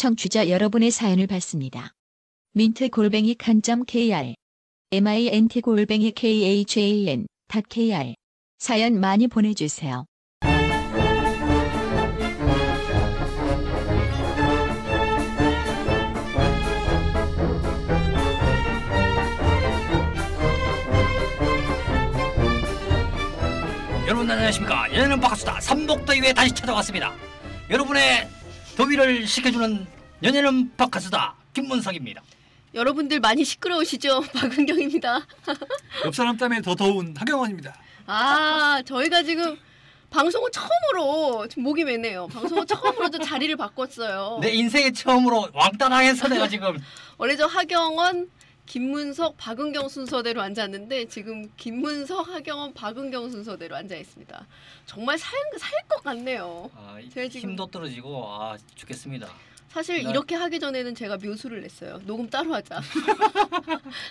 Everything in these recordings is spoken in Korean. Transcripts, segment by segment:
청취자 여러분의 사연을 받습니다. mint@kan.kr mint@khan.kr 사연 많이 보내주세요. 여러분 안녕하십니까. 연예는 바카수다 삼복더위에 다시 찾아왔습니다. 여러분의 더위를 식혀주는 연예는 바카수다 김문석입니다. 여러분들 많이 시끄러우시죠? 박은경입니다. 옆 사람 땀에 더 더운 하경원입니다. 아, 저희가 지금 방송을 처음으로 지금 목이 메네요. 방송을 처음으로 저 자리를 바꿨어요. 내 인생의 처음으로 왕따 당해서 내가 지금 원래 저 하경원, 김문석, 박은경 순서대로 앉았는데 지금 김문석, 하경원, 박은경 순서대로 앉아 있습니다. 정말 살 것 같네요. 제가 지금 힘도 떨어지고 죽겠습니다. 사실 이렇게 하기 전에는 제가 묘수를 냈어요. 녹음 따로 하자.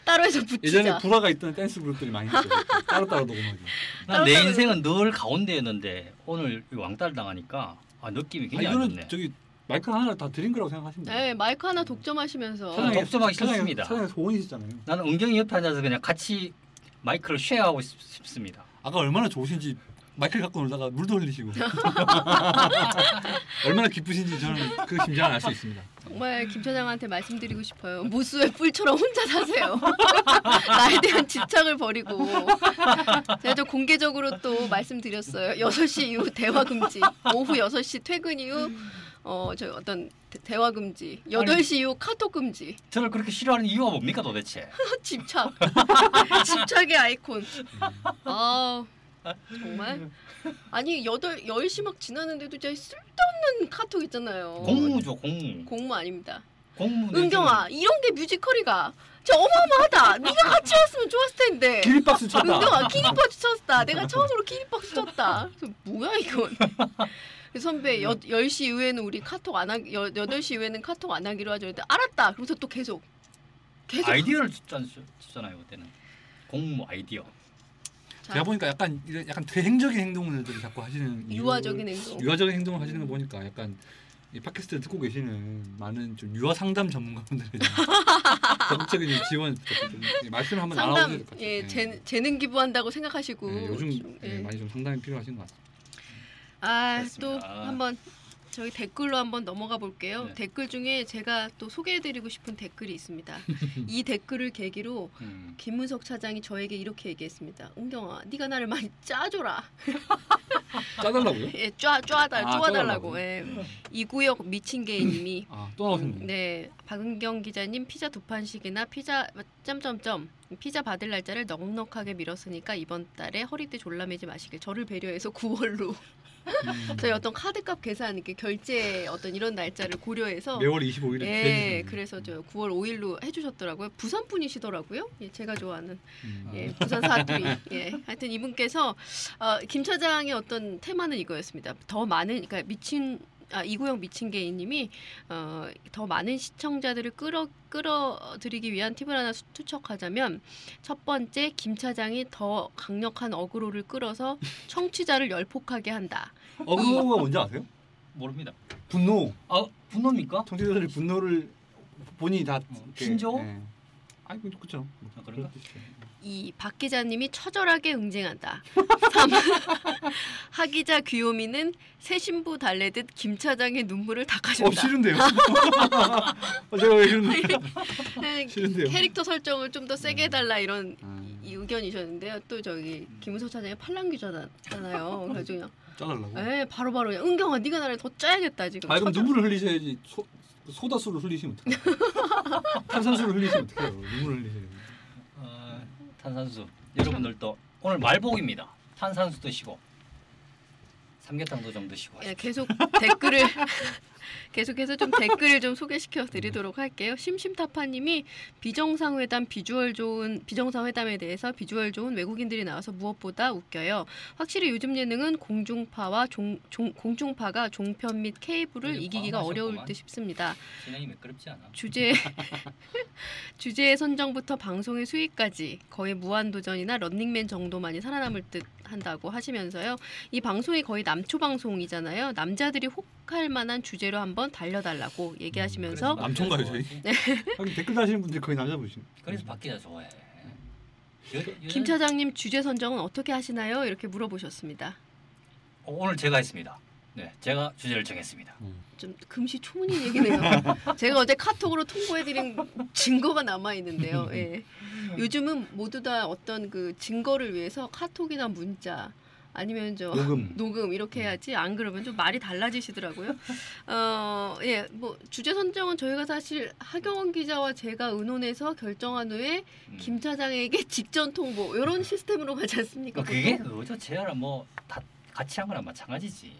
따로 해서 붙이자. 예전에 불화가 있던 댄스 그룹들이 많이 있어요. 따로따로 녹음하기. 난 내 인생은 늘 가운데였는데 오늘 왕따를 당하니까 느낌이 굉장히 안 좋네. 저기 마이크 하나 다 드린 거라고 생각하시면 돼요. 네, 마이크 하나 독점하시면서. 독점하기 싫습니다. 사장님 소원이시잖아요. 나는 은경이 옆에 앉아서 그냥 같이 마이크를 쉐어하고 싶습니다. 아까 얼마나 좋으신지 마이크를 갖고 놀다가 물도 흘리시고 얼마나 기쁘신지 저는 그 심장을 알 수 있습니다. 정말 김 차장한테 말씀드리고 싶어요. 무수의 뿔처럼 혼자 사세요. 나에 대한 집착을 버리고. 제가 좀 공개적으로 또 말씀드렸어요. 6시 이후 대화 금지. 오후 6시 퇴근 이후 저 어떤 대화 금지. 8시 이후 카톡 금지. 저를 그렇게 싫어하는 이유가 뭡니까 도대체? 집착. 집착의 아이콘. 정말? 아니 10시 막 지나는데도 진짜 쓸데없는 카톡 있잖아요. 공무죠 공무. 공무 아닙니다. 공무. 은경아 이런 게 뮤지컬이가 진짜 어마어마하다. 네가 같이 왔으면 좋았을 텐데. 기립박수 쳤다. 은경아 기립박수 쳤다. 내가 처음으로 기립박수 쳤다. 뭐야 이건. 선배 10시 이후에는 우리 카톡 안 하기 8시 이후에는 카톡 안 하기로 하죠. 근데 알았다. 그래서 또 계속 아이디어를 줬잖아요 그때는. 공무 아이디어. 제가 보니까 약간 퇴행적인 행동들을 자꾸 하시는 유아적인 행동. 유아적인 행동을 하시는 거 보니까 약간 이 팟캐스트를 듣고 계시는 많은 좀 유아 상담 전문가분들의 적극적인 지원 좀 말씀을 한번 나눠보셔야 될 것 같아요. 예, 재능 기부한다고 생각하시고 요즘 많이 좀 상담이 필요하신 것 같아요. 또 한번 저희 댓글로 한번 넘어가 볼게요. 네. 댓글 중에 제가 또 소개해드리고 싶은 댓글이 있습니다. 이 댓글을 계기로 김문석 차장이 저에게 이렇게 얘기했습니다. 은경아, 네가 나를 많이 짜줘라. 짜달라고요? 예, 쪼아달라고. 쪼아달라고. 예. 이구역 미친 게이님이 또 나오셨네요. 네, 박은경 기자님 피자 2판씩이나 피자 받을 날짜를 넉넉하게 미뤘으니까 이번 달에 허리띠 졸라매지 마시길. 저를 배려해서 9월로. 저희 어떤 카드값 계산 이렇게 결제 어떤 이런 날짜를 고려해서 매월 25일에 예, 그래서 저 9월 5일로 해주셨더라고요. 부산 분이시더라고요. 예, 제가 좋아하는 예, 부산 사투리. 예, 하여튼 이분께서 김 차장의 어떤 테마는 이거였습니다. 더 많은 그러니까 이구영 미친개이님이 더 많은 시청자들을 끌어들이기 위한 팁을 하나 투척하자면 첫 번째 김 차장이 더 강력한 어그로를 끌어서 청취자를 열폭하게 한다. 어그로가 뭔지 아세요? 모릅니다. 분노. 분노입니까? 청취자들의 분노를 본인이 다 신조? 네. 아니 그렇죠. 그런가? 이 박 기자님이 처절하게 응징한다. 3. 하 기자 귀요미는 새 신부 달래듯 김 차장의 눈물을 닦아준다. 싫은데요. 제가 왜 그런데? 싫은데요. 캐릭터 설정을 좀 더 세게 해달라 이런 이 의견이셨는데요. 또 저기 김은석 차장이 팔랑귀잖아요. 그래서 그냥 짜달라고. 네, 바로 그냥 은경아 네가 나를 더 짜야겠다 지금. 그럼 눈물을 흘리셔야지. 소다수를 흘리시면 어떡해요. 탄산수를 흘리시면 어떡해요. 눈물을 흘리셔야지. 탄산수. 여러분들도 오늘 말복입니다. 탄산수 드시고 삼계탕도 좀 드시고. 예, 계속 댓글을 계속해서 좀 댓글을 좀 소개시켜 드리도록 할게요. 심심타파님이 비정상회담에 대해서 비주얼 좋은 외국인들이 나와서 무엇보다 웃겨요. 확실히 요즘 예능은 공중파가 종편 및 케이블을 이기기가 어려울 듯 싶습니다. 진행이 매끄럽지 않아. 주제의 선정부터 방송의 수익까지 거의 무한도전이나 런닝맨 정도만이 살아남을 듯 한다고 하시면서요. 이 방송이 거의 남초 방송이잖아요. 남자들이 혹할 만한 주제로 주제로 한번 달려달라고 얘기하시면서 그래서 남편가요 바뀌자 저희? 좋아하지. 하긴 댓글 다시는 분들 거의 남자분이신. 그래서 바뀌자 좋아해. 김 차장님 주제 선정은 어떻게 하시나요? 이렇게 물어보셨습니다. 오늘 제가 했습니다. 네, 제가 주제를 정했습니다. 좀 금시초문인 얘기네요. 제가 어제 카톡으로 통보해드린 증거가 남아 있는데요. 예. 요즘은 모두 다 어떤 그 증거를 위해서 카톡이나 문자 아니면 녹음 이렇게 해야지 안 그러면 좀 말이 달라지시더라고요. 예, 뭐 주제 선정은 저희가 사실 하경원 기자와 제가 의논해서 결정한 후에 김 차장에게 직전 통보 이런 시스템으로 가지 않습니까? 그게 그거죠. 제안은 뭐다 같이 한 거랑 마찬가지지.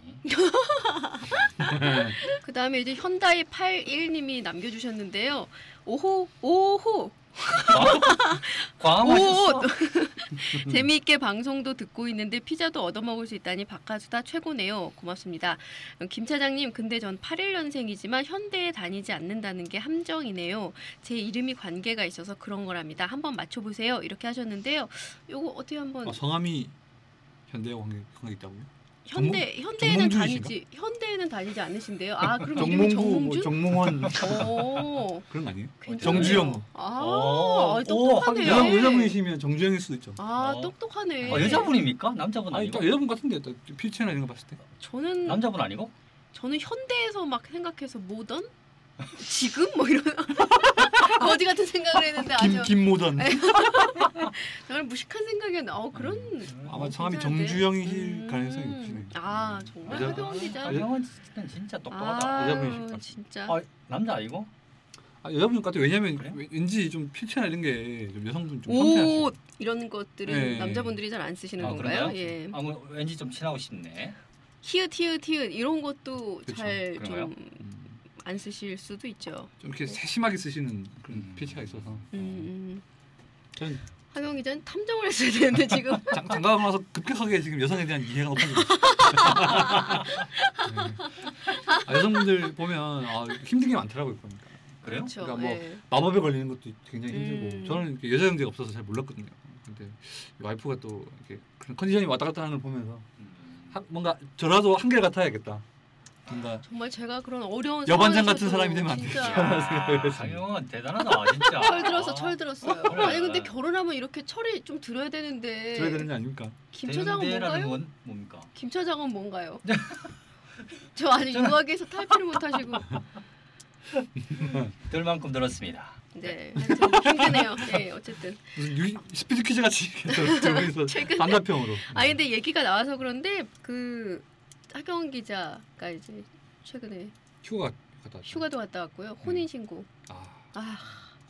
그 다음에 이제 현다이 81님이 남겨주셨는데요. 오호 과음하셨어. 재미있게 방송도 듣고 있는데 피자도 얻어먹을 수 있다니 박하수다 최고네요. 고맙습니다. 김 차장님 근데 전 81년생이지만 현대에 다니지 않는다는 게 함정이네요. 제 이름이 관계가 있어서 그런 거랍니다. 한번 맞춰보세요. 이렇게 하셨는데요. 요거 어떻게 한번 성함이 현대에 관계 있다고요? 현대에는 정몽준이신가? 현대에는 다니지 않으신데요. 아 그럼 정몽구, 이름이 정몽준? 정몽원 오, 그런 거 아니에요? 괜찮네요. 정주영. 똑똑하네. 여자분이시면 정주영일 수도 있죠. 똑똑하네. 여자분입니까? 남자분 아니 아니고? 여자분 같은데 필체나 이런 거 봤을 때. 남자분 아니고? 저는 현대에서 막 생각해서 모던? 지금? 뭐 이런 거지 같은 생각을 했는데 아주 김모던. 정말 무식한 생각이었는데 그런 아마 성함이 괜찮은데? 정주영이실 가능성이 높으시네. 정말 여자- 하경원 기자. 하경원 진짜 똑똑하다. 여자분이실 것 같아. 진짜. 남자 아니고? 여자분 같아. 왜냐면 그래요? 왠지 좀 필체나 이런 게 좀 여성분 좀 옷 섬세하시고. 이런 것들은 네. 남자분들이 잘 안 쓰시는 건가요? 그런가요? 예. 뭐 왠지 좀 친하고 싶네. 히읗 이런 것도 그쵸. 잘 그런가요? 좀 안 쓰실 수도 있죠. 좀 이렇게 세심하게 쓰시는 그런 필체가 있어서. 저는 하경 기자는 탐정을 했어야 되는데 지금 장가가고 나서 급격하게 지금 여성에 대한 이해가 높아지고 있어요. 네. 여성분들 보면 힘든 게 많더라고요. 그러니까. 그래요? 그렇죠. 그러니까 뭐 예. 마법에 걸리는 것도 굉장히 힘들고 저는 이렇게 여자 형제가 없어서 잘 몰랐거든요. 근데 와이프가 또 이렇게 그런 컨디션이 왔다 갔다 하는 걸 보면서 뭔가 저라도 한결 같아야겠다. 뭔가 정말 제가 그런 어려운 여반장 상황에서도 같은 사람이 되면 안 진짜 하경원 대단하다 진짜. 철 들었어요. 그래. 아니 근데 결혼하면 이렇게 철이 좀 들어야 되는데 들어야 되는 게 아닙니까? 김 차장은 대단한 뭔가요? 건 뭡니까? 김 차장은 뭔가요? 저 아직 유학에서 탈피를 못하시고 들 만큼 들었습니다. 네 하여튼 힘드네요. 네 어쨌든 무슨 스피드 퀴즈 같이 들어서 최근에- 단답형으로. 아니 근데 얘기가 나와서 그런데 그 하경원 기자가 이제 최근에 휴가 갔다 왔죠. 휴가도 갔다 왔고요. 혼인 신고. 아,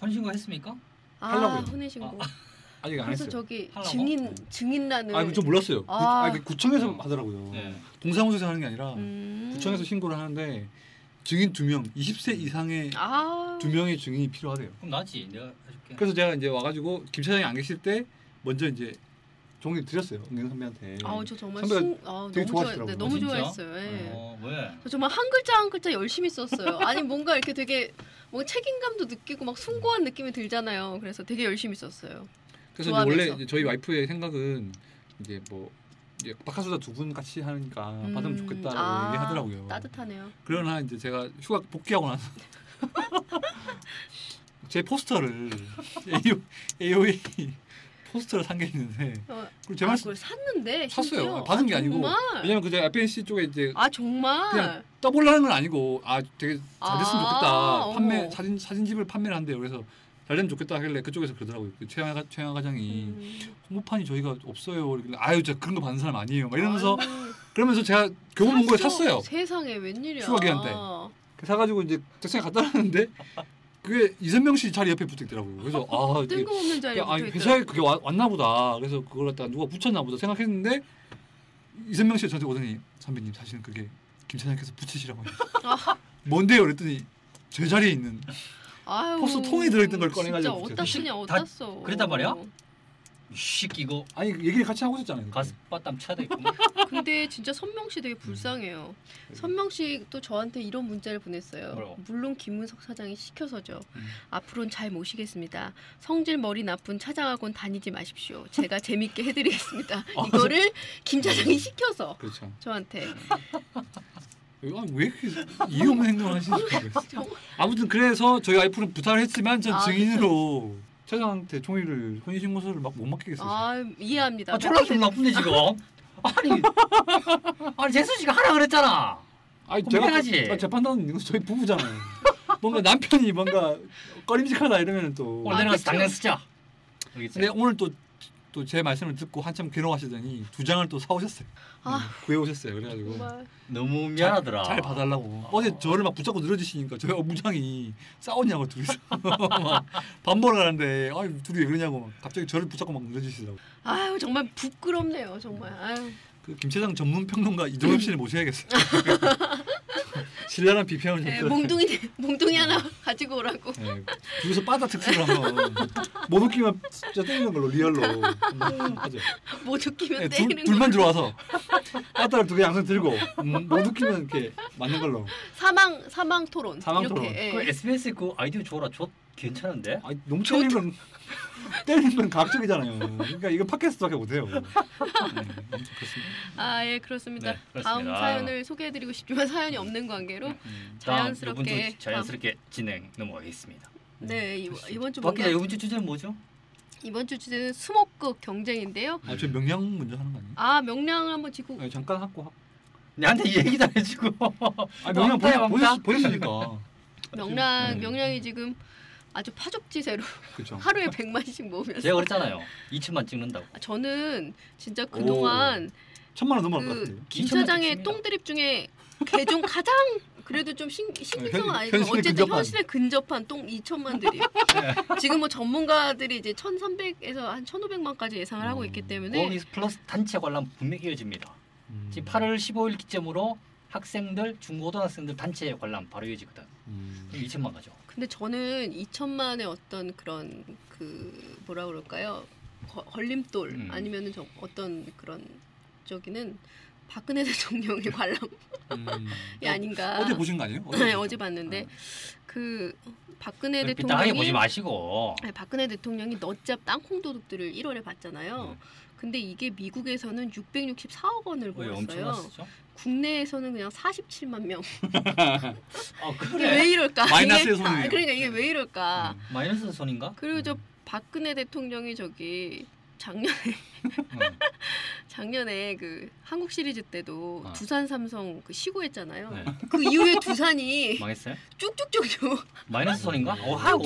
혼신고 했습니까? 하려고요. 혼인 신고. 아직 안 그래서 했어요. 저기 하려고? 증인란을. 이거 좀 몰랐어요. 그 구청에서 하더라고요. 네. 동사무소에서 하는 게 아니라 음. 구청에서 신고를 하는데 증인 2명, 20세 이상의 2명의 증인이 필요하대요. 그럼 나지. 내가 해줄게. 그래서 제가 이제 와가지고 김 차장이 안 계실 때 먼저 이제 종이 드렸어요. 은경 선배한테. 저 정말 선배가 되게 너무 좋아하시더라고요. 너무 진짜? 좋아했어요. 예. 왜? 저 정말 한 글자 한 글자 열심히 썼어요. 아니 뭔가 이렇게 되게 뭔가 책임감도 느끼고 막 숭고한 느낌이 들잖아요. 그래서 되게 열심히 썼어요. 그래서 이제 좋아하면서. 원래 이제 저희 와이프의 생각은 이제 뭐 이제 박하수다 두 분 같이 하니까 받으면 좋겠다라고 얘기하더라고요. 따뜻하네요. 그러나 이제 제가 휴가 복귀하고 나서 제 포스터를 AOA 포스터를 산 게 있는데 그걸 제 그걸 샀는데 샀어요. 심지어? 받은 게 아니고 정말? 왜냐면 그제 FNC 쪽에 이제 정말 그냥 떠보려는 건 아니고 되게 잘 됐으면 좋겠다. 어머. 사진집을 판매를 한대요. 그래서 잘 되면 좋겠다 하길래 그쪽에서 그러더라고요. 그 최양화 과장이 홍보판이 저희가 없어요. 이러길래 진짜 그런 거 받는 사람 아니에요. 막 이러면서 그러면서 제가 교보문고에 샀어요. 세상에 웬일이야. 휴가 기간 때. 사가지고 이제 책상에 갖다 놨는데 그게 이선명 씨 자리 옆에 붙어 있더라고요. 그래서 뜬금없는 자리에 붙어 있더라고요. 회사에 그게 왔나 보다. 그래서 그걸 갖다가 누가 붙였나 보다 생각했는데 이선명 씨가 저한테 오더니 선배님 사실은 그게 김 차장님께서 붙이시라고 하셨어요. 뭔데요? 그랬더니 제 자리에 있는 포스터 통에 들어있던 걸 꺼내가지고 진짜 어디다 쓰냐 다 어디다 써. 그랬단 말이야? 씩 이거 아니 얘기를 같이 하고 있었잖아요. 가스바땀 쳐야 되겠고. 근데 진짜 선명 씨 되게 불쌍해요. 선명 씨도 저한테 이런 문자를 보냈어요. 뭐라고? 물론 김문석 사장이 시켜서죠. 앞으로는 잘 모시겠습니다. 성질 머리 나쁜 차장학원 다니지 마십시오. 제가 재밌게 해드리겠습니다. 이거를 김 차장이 시켜서 그렇죠. 저한테. 왜 이렇게 이해 없는 행동을 하시는지 모르겠어요. 아무튼 그래서 저희 와이프는 부탁을 했지만 전 증인으로 차장한테 총리를 혼인신고서를 막 못 맡기겠어요. 이해합니다. 졸라 기분 나쁜데 지금. 아니 재수 씨가 하라 그랬잖아. 아니 해야지. 재판단은 이거 저희 부부잖아요. 뭔가 남편이 뭔가 꺼림직하다 이러면 또 오늘 내려가서 당장 쓰자. 근데 오늘 또 제 말씀을 듣고 한참 괴로워하시더니 2장을 또 사오셨어요. 구해오셨어요. 그래가지고 정말. 너무 미안하더라. 잘 봐달라고. 어제 저를 막 붙잡고 늘어지시니까 저희 무장이 싸웠냐고 둘이서 막 밥 먹으러 가는데 둘이 왜 그러냐고 막 갑자기 저를 붙잡고 막 늘어지시더라고. 아유 정말 부끄럽네요. 정말. 아유. 그 김차장 전문 평론가 이종엽 씨를 모셔야겠어요. 신랄한 비평을 좀 몽둥이 하나 가지고 오라고. 네, 둘이서 빠다 특수를 한번 못 웃기면 진짜 때리는 걸로 리얼로 하죠. 못 웃기면 네, 때리는 둘만 들어와서 빠다를 2개 양손 들고 못 웃기면 이렇게 맞는 걸로. 사망 토론. 사망 이렇게. 토론. 예. 그 SBS 그 아이디어 줘라. 괜찮은데? 너무 때리는 건 가학적이잖아요. 그러니까 이거 팟캐스트밖에 못해요. 아무튼 그렇습니다. 예, 그렇습니다. 네, 그렇습니다. 다음 사연을 소개해드리고 싶지만 사연이 없는 관계로 자연스럽게 진행 넘어가겠습니다. 네, 이번 주 밖에 이번 주 주제는 뭐죠? 이번 주 주제는 수목극 경쟁인데요. 저 명량 먼저 하는 거 아니에요? 명량을 한번 짚고. 잠깐 하고. 내한테 얘기도 안 해주고. 명량 보셨으니까. 명량이 지금 아주 파죽지세로 그렇죠. 하루에 100만씩 모으면서. 제가 그랬잖아요. 2천만 찍는다고. 저는 진짜 그동안 1,000만 원 넘어갈 것 같은데요. 김 차장의 똥드립 중에 개중 가장 그래도 좀 신빙성은 아니지만 어쨌든 현실에 근접한 똥 2천만 드립. 지금 뭐 전문가들이 이제 1,300에서 한 1,500만까지 예상을 하고 있기 때문에 거기서 플러스 단체 관람 분명히 이어집니다. 지금 8월 15일 기점으로 학생들, 중고등학생들 단체 관람 바로 이어지거든. 2천만 가죠. 근데 저는 2천만의 어떤 그런 뭐라 그럴까요? 걸림돌 아니면은 어떤 그런 저기는 박근혜 대통령의 관람이 아닌가. 어제 보신 거 아니에요? 네, 어제 봤는데 그 박근혜 삐딱하게 대통령이 보지 마시고. 박근혜 대통령이 너짭 땅콩 도둑들을 1월에 봤잖아요. 근데 이게 미국에서는 664억 원을 벌었어요. 국내에서는 그냥 47만 명. 그래? 왜 이럴까? 마이너스의 손이에요. 그러니까 이게 왜 이럴까? 마이너스 손인가? 그리고 저 박근혜 대통령이 저기 작년에 그 한국 시리즈 때도 두산 삼성 그 시구했잖아요. 네. 그 이후에 두산이 망했어요? 쭉쭉쭉쭉. 마이너스 손인가? 하고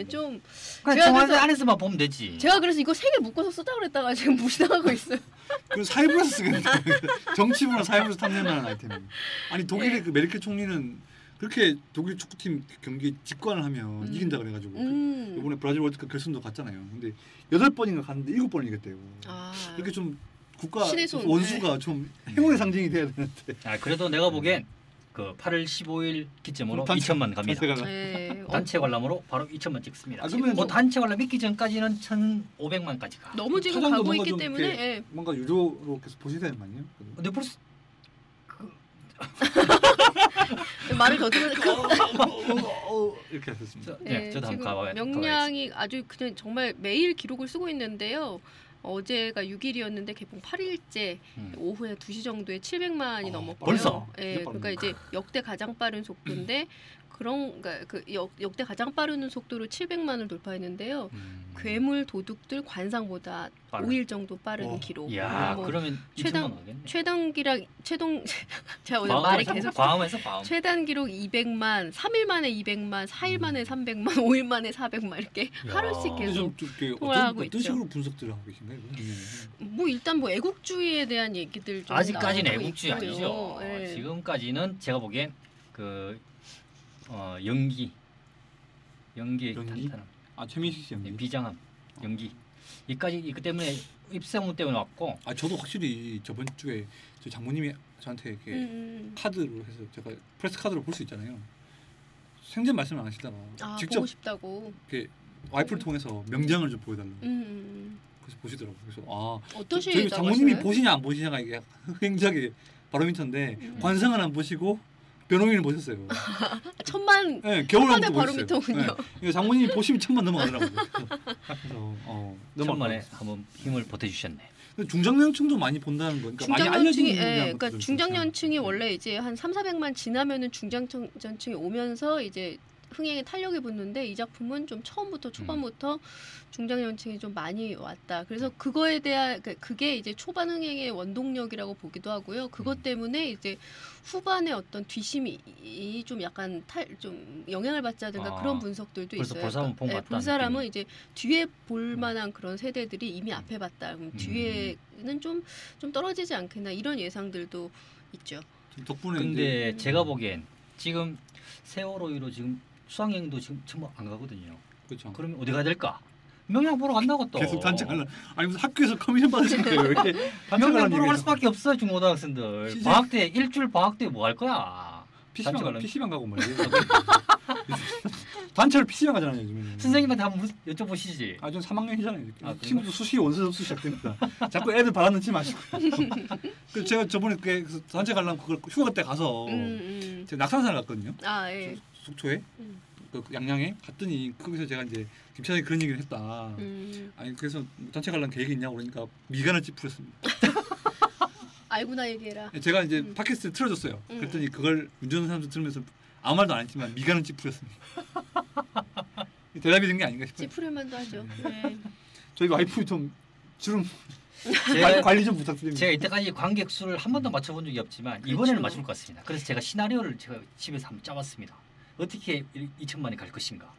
좀. 그냥 정확히 안에서만 보면 되지. 제가 그래서 이거 3개 묶어서 쓰다 그랬다가 지금 무시당하고 있어요. 그 사회부에서 쓰겠는데 정치부나 사회부에서 탐내는 아이템이. 아니 독일의 그 메르켈 총리는 그렇게 독일 축구팀 경기 직관을 하면 이긴다 그래가지고 이번에 브라질 월드컵 결승도 갔잖아요. 근데 8번인가 갔는데 7번을 이겼대요. 이렇게 좀 국가 원수가 좀 행운의 상징이 돼야 되는데. 그래도 내가 보기엔 그 8월 15일 기점으로 2천만 갑니다. 단체 관람으로 바로 2천만 찍습니다. 뭐 단체 관람 있기 전까지는 1,500만까지 가. 너무 지금 가고 있기 때문에 뭔가 유료로 계속 보셔야 되는 거 아니에요? 근데 벌써 말을 더듬으면 이렇게 하셨습니다. 네, 저도 한번 가봐요. 명량이 아주 그냥 정말 매일 기록을 쓰고 있는데요. 어제가 6일이었는데 개봉 8일째 오후에 2시 정도에 700만이 넘었고요. 벌써? 그러니까 이제 역대 가장 빠른 속도인데 그러니까 역대 가장 빠른 속도로 700만을 돌파했는데요. 괴물 도둑들 관상보다 5일 정도 빠른 기록. 야, 뭐 그러면 최단 제가 오늘 말이 계속 과음해서 최단 기록 200만, 3일 만에 200만, 4일 만에 300만, 5일 만에 400만 이렇게 하루씩 계속 통화하고 있죠. 어떤 식으로 분석들을 하고 계신가요? 뭐 일단 뭐 애국주의에 대한 얘기들 좀 아직까지는 애국주의 있고요. 아니죠. 네. 지금까지는 제가 보기엔 그 연기 탄탄함. 최민식 씨 연기. 비장함 연기. 이까지 이그 때문에 입성문 때문에 왔고. 저도 확실히 저번 주에 저 장모님이 저한테 이렇게 카드로 해서 제가 프레스 카드로 볼 수 있잖아요. 생전 말씀 안 하시다가 직접 보고 싶다고 이렇게 와이프를 통해서 명장을 좀 보여달라고. 그래서 보시더라고요. 그래서 어떠시다고 장모님이 하시나요? 보시냐 안 보시냐가 이게 굉장히 바로미터인데 관상은 안 보시고 변호인을 보셨어요. 1,000만. 네, 겨울왕국도 바로미터군요. 네. 장모님이 보시면 1,000만 넘어가더라고요. 그래서 1,000만에 한번 힘을 보태주셨네. 중장년층도 많이 본다는 거니까 많이 알려지는 그러니까 중장년층이 원래 이제 한 3,400만 지나면은 중장년층이 오면서 이제 흥행에 탄력이 붙는데 이 작품은 좀 처음부터 초반부터 중장년층이 좀 많이 왔다. 그래서 그거에 대한 그게 이제 초반 흥행의 원동력이라고 보기도 하고요. 그것 때문에 이제 후반에 어떤 뒤심이 좀 약간 좀 영향을 받자든가 그런 분석들도 있어요. 볼 사람은 이제 뒤에 볼 만한 그런 세대들이 이미 앞에 봤다. 그럼 뒤에는 좀 떨어지지 않겠나 이런 예상들도 있죠. 덕분에 근데 제가 보기엔 지금 세월호로 지금 수학여행도 지금 전부 안 가거든요. 그렇죠. 그러면 어디 가야 될까? 명량 보러 간다고 또. 계속 단체 관람. 아니 무슨 학교에서 커미션 받으신 거예요? 이렇게 명량 보러 갈 수밖에 없어요 중고등학생들. 방학 때 일주일 방학 때 뭐 할 거야? PC방 가고 말이에요. 단체로 PC방 가잖아요 요즘에. 선생님한테 한번 여쭤보시지. 좀 3학년이잖아요. 친구도 수시 원서 접수 시작됩니다. 자꾸 애들 바라는지 마시고. 그래서 제가 저번에 그래서 단체 가려면 그걸 휴가 때 가서 제가 낙산산을 갔거든요. 예. 속초에 그 양양에 갔더니 거기서 제가 이제 김차장이 그런 얘기를 했다. 아니 그래서 단체 가려면 계획이 있냐고 그러니까 미간을 찌푸렸습니다. 알고나 얘기해라. 제가 이제 팟캐스트 틀어줬어요. 그랬더니 그걸 운전하는 사람들 들으면서 아무 말도 안 했지만 미간은 찌푸렸습니다. 대답이 된 게 아닌가 싶어요. 찌푸릴 만도 하죠. 네. 저희 와이프 좀 주름 관리 좀 부탁드립니다. 제가 이때까지 관객 수를 한 번도 맞춰본 적이 없지만 이번에는 맞출 것 같습니다. 그래서 제가 시나리오를 제가 집에서 한번 짜봤습니다. 어떻게 2천만이 갈 것인가.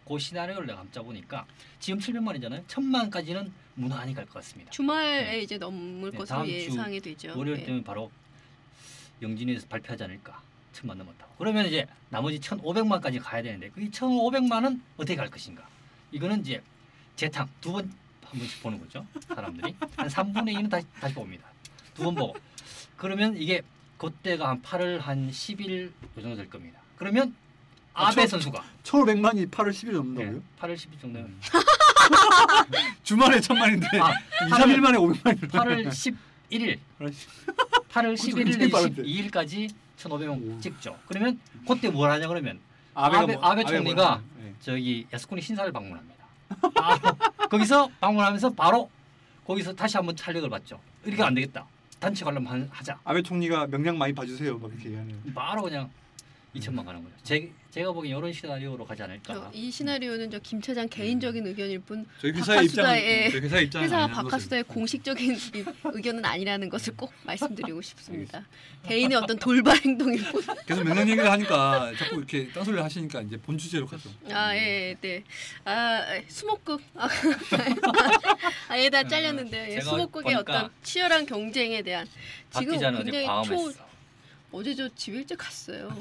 그 시나리오를 내가 한번 짜보니까 지금 700만이잖아요. 1,000만까지는 무난히 갈 것 같습니다. 주말에 이제 넘을 것으로 예상이 되죠. 월요일 때면 바로 영진에서 발표하지 않을까. 1,000만 넘었다고. 그러면 이제 나머지 1,500만까지 가야 되는데 그 1,500만은 어떻게 갈 것인가. 이거는 이제 재탕 한 번씩 보는 거죠. 사람들이 한 3분의 2는 다시 봅니다. 2번 보고. 그러면 이게 그때가 한 8월 한 10일 요 정도 될 겁니다. 그러면 아베 선수가 1,500만이 8월 10일 넘는다고요? 네, 8월 10일 정도면 주말에 1,000만인데 2, 3일 만에 500만이 8월 11일 8월 11일 22일까지 1,500만 찍죠. 그러면 그때 뭘 하냐 그러면 아베 총리가 저기 야스쿠니 신사를 방문합니다. 거기서 방문하면서 바로 거기서 다시 한번 탄력을 받죠. 이렇게 안 되겠다. 단체 관람 하자. 아베 총리가 명량 많이 봐주세요. 막 이렇게 얘기하는. 바로 그냥 2천만 가는 거죠. 제가 보기엔 이런 시나리오로 가지 않을까. 이 시나리오는 저 김 차장 개인적인 의견일 뿐 저희 회사의 입장 회사 바카수다의 공식적인 의견은 아니라는 것을 꼭 말씀드리고 싶습니다. 개인의 어떤 돌발 행동일 뿐. 계속 명량 얘기를 하니까 자꾸 이렇게 딴소리를 하시니까 이제 본 주제로 가죠. 네. 수목극. 얘다 잘렸는데 수목극의 어떤 치열한 경쟁에 대한 지금 굉장히 어제 저 집 일찍 갔어요.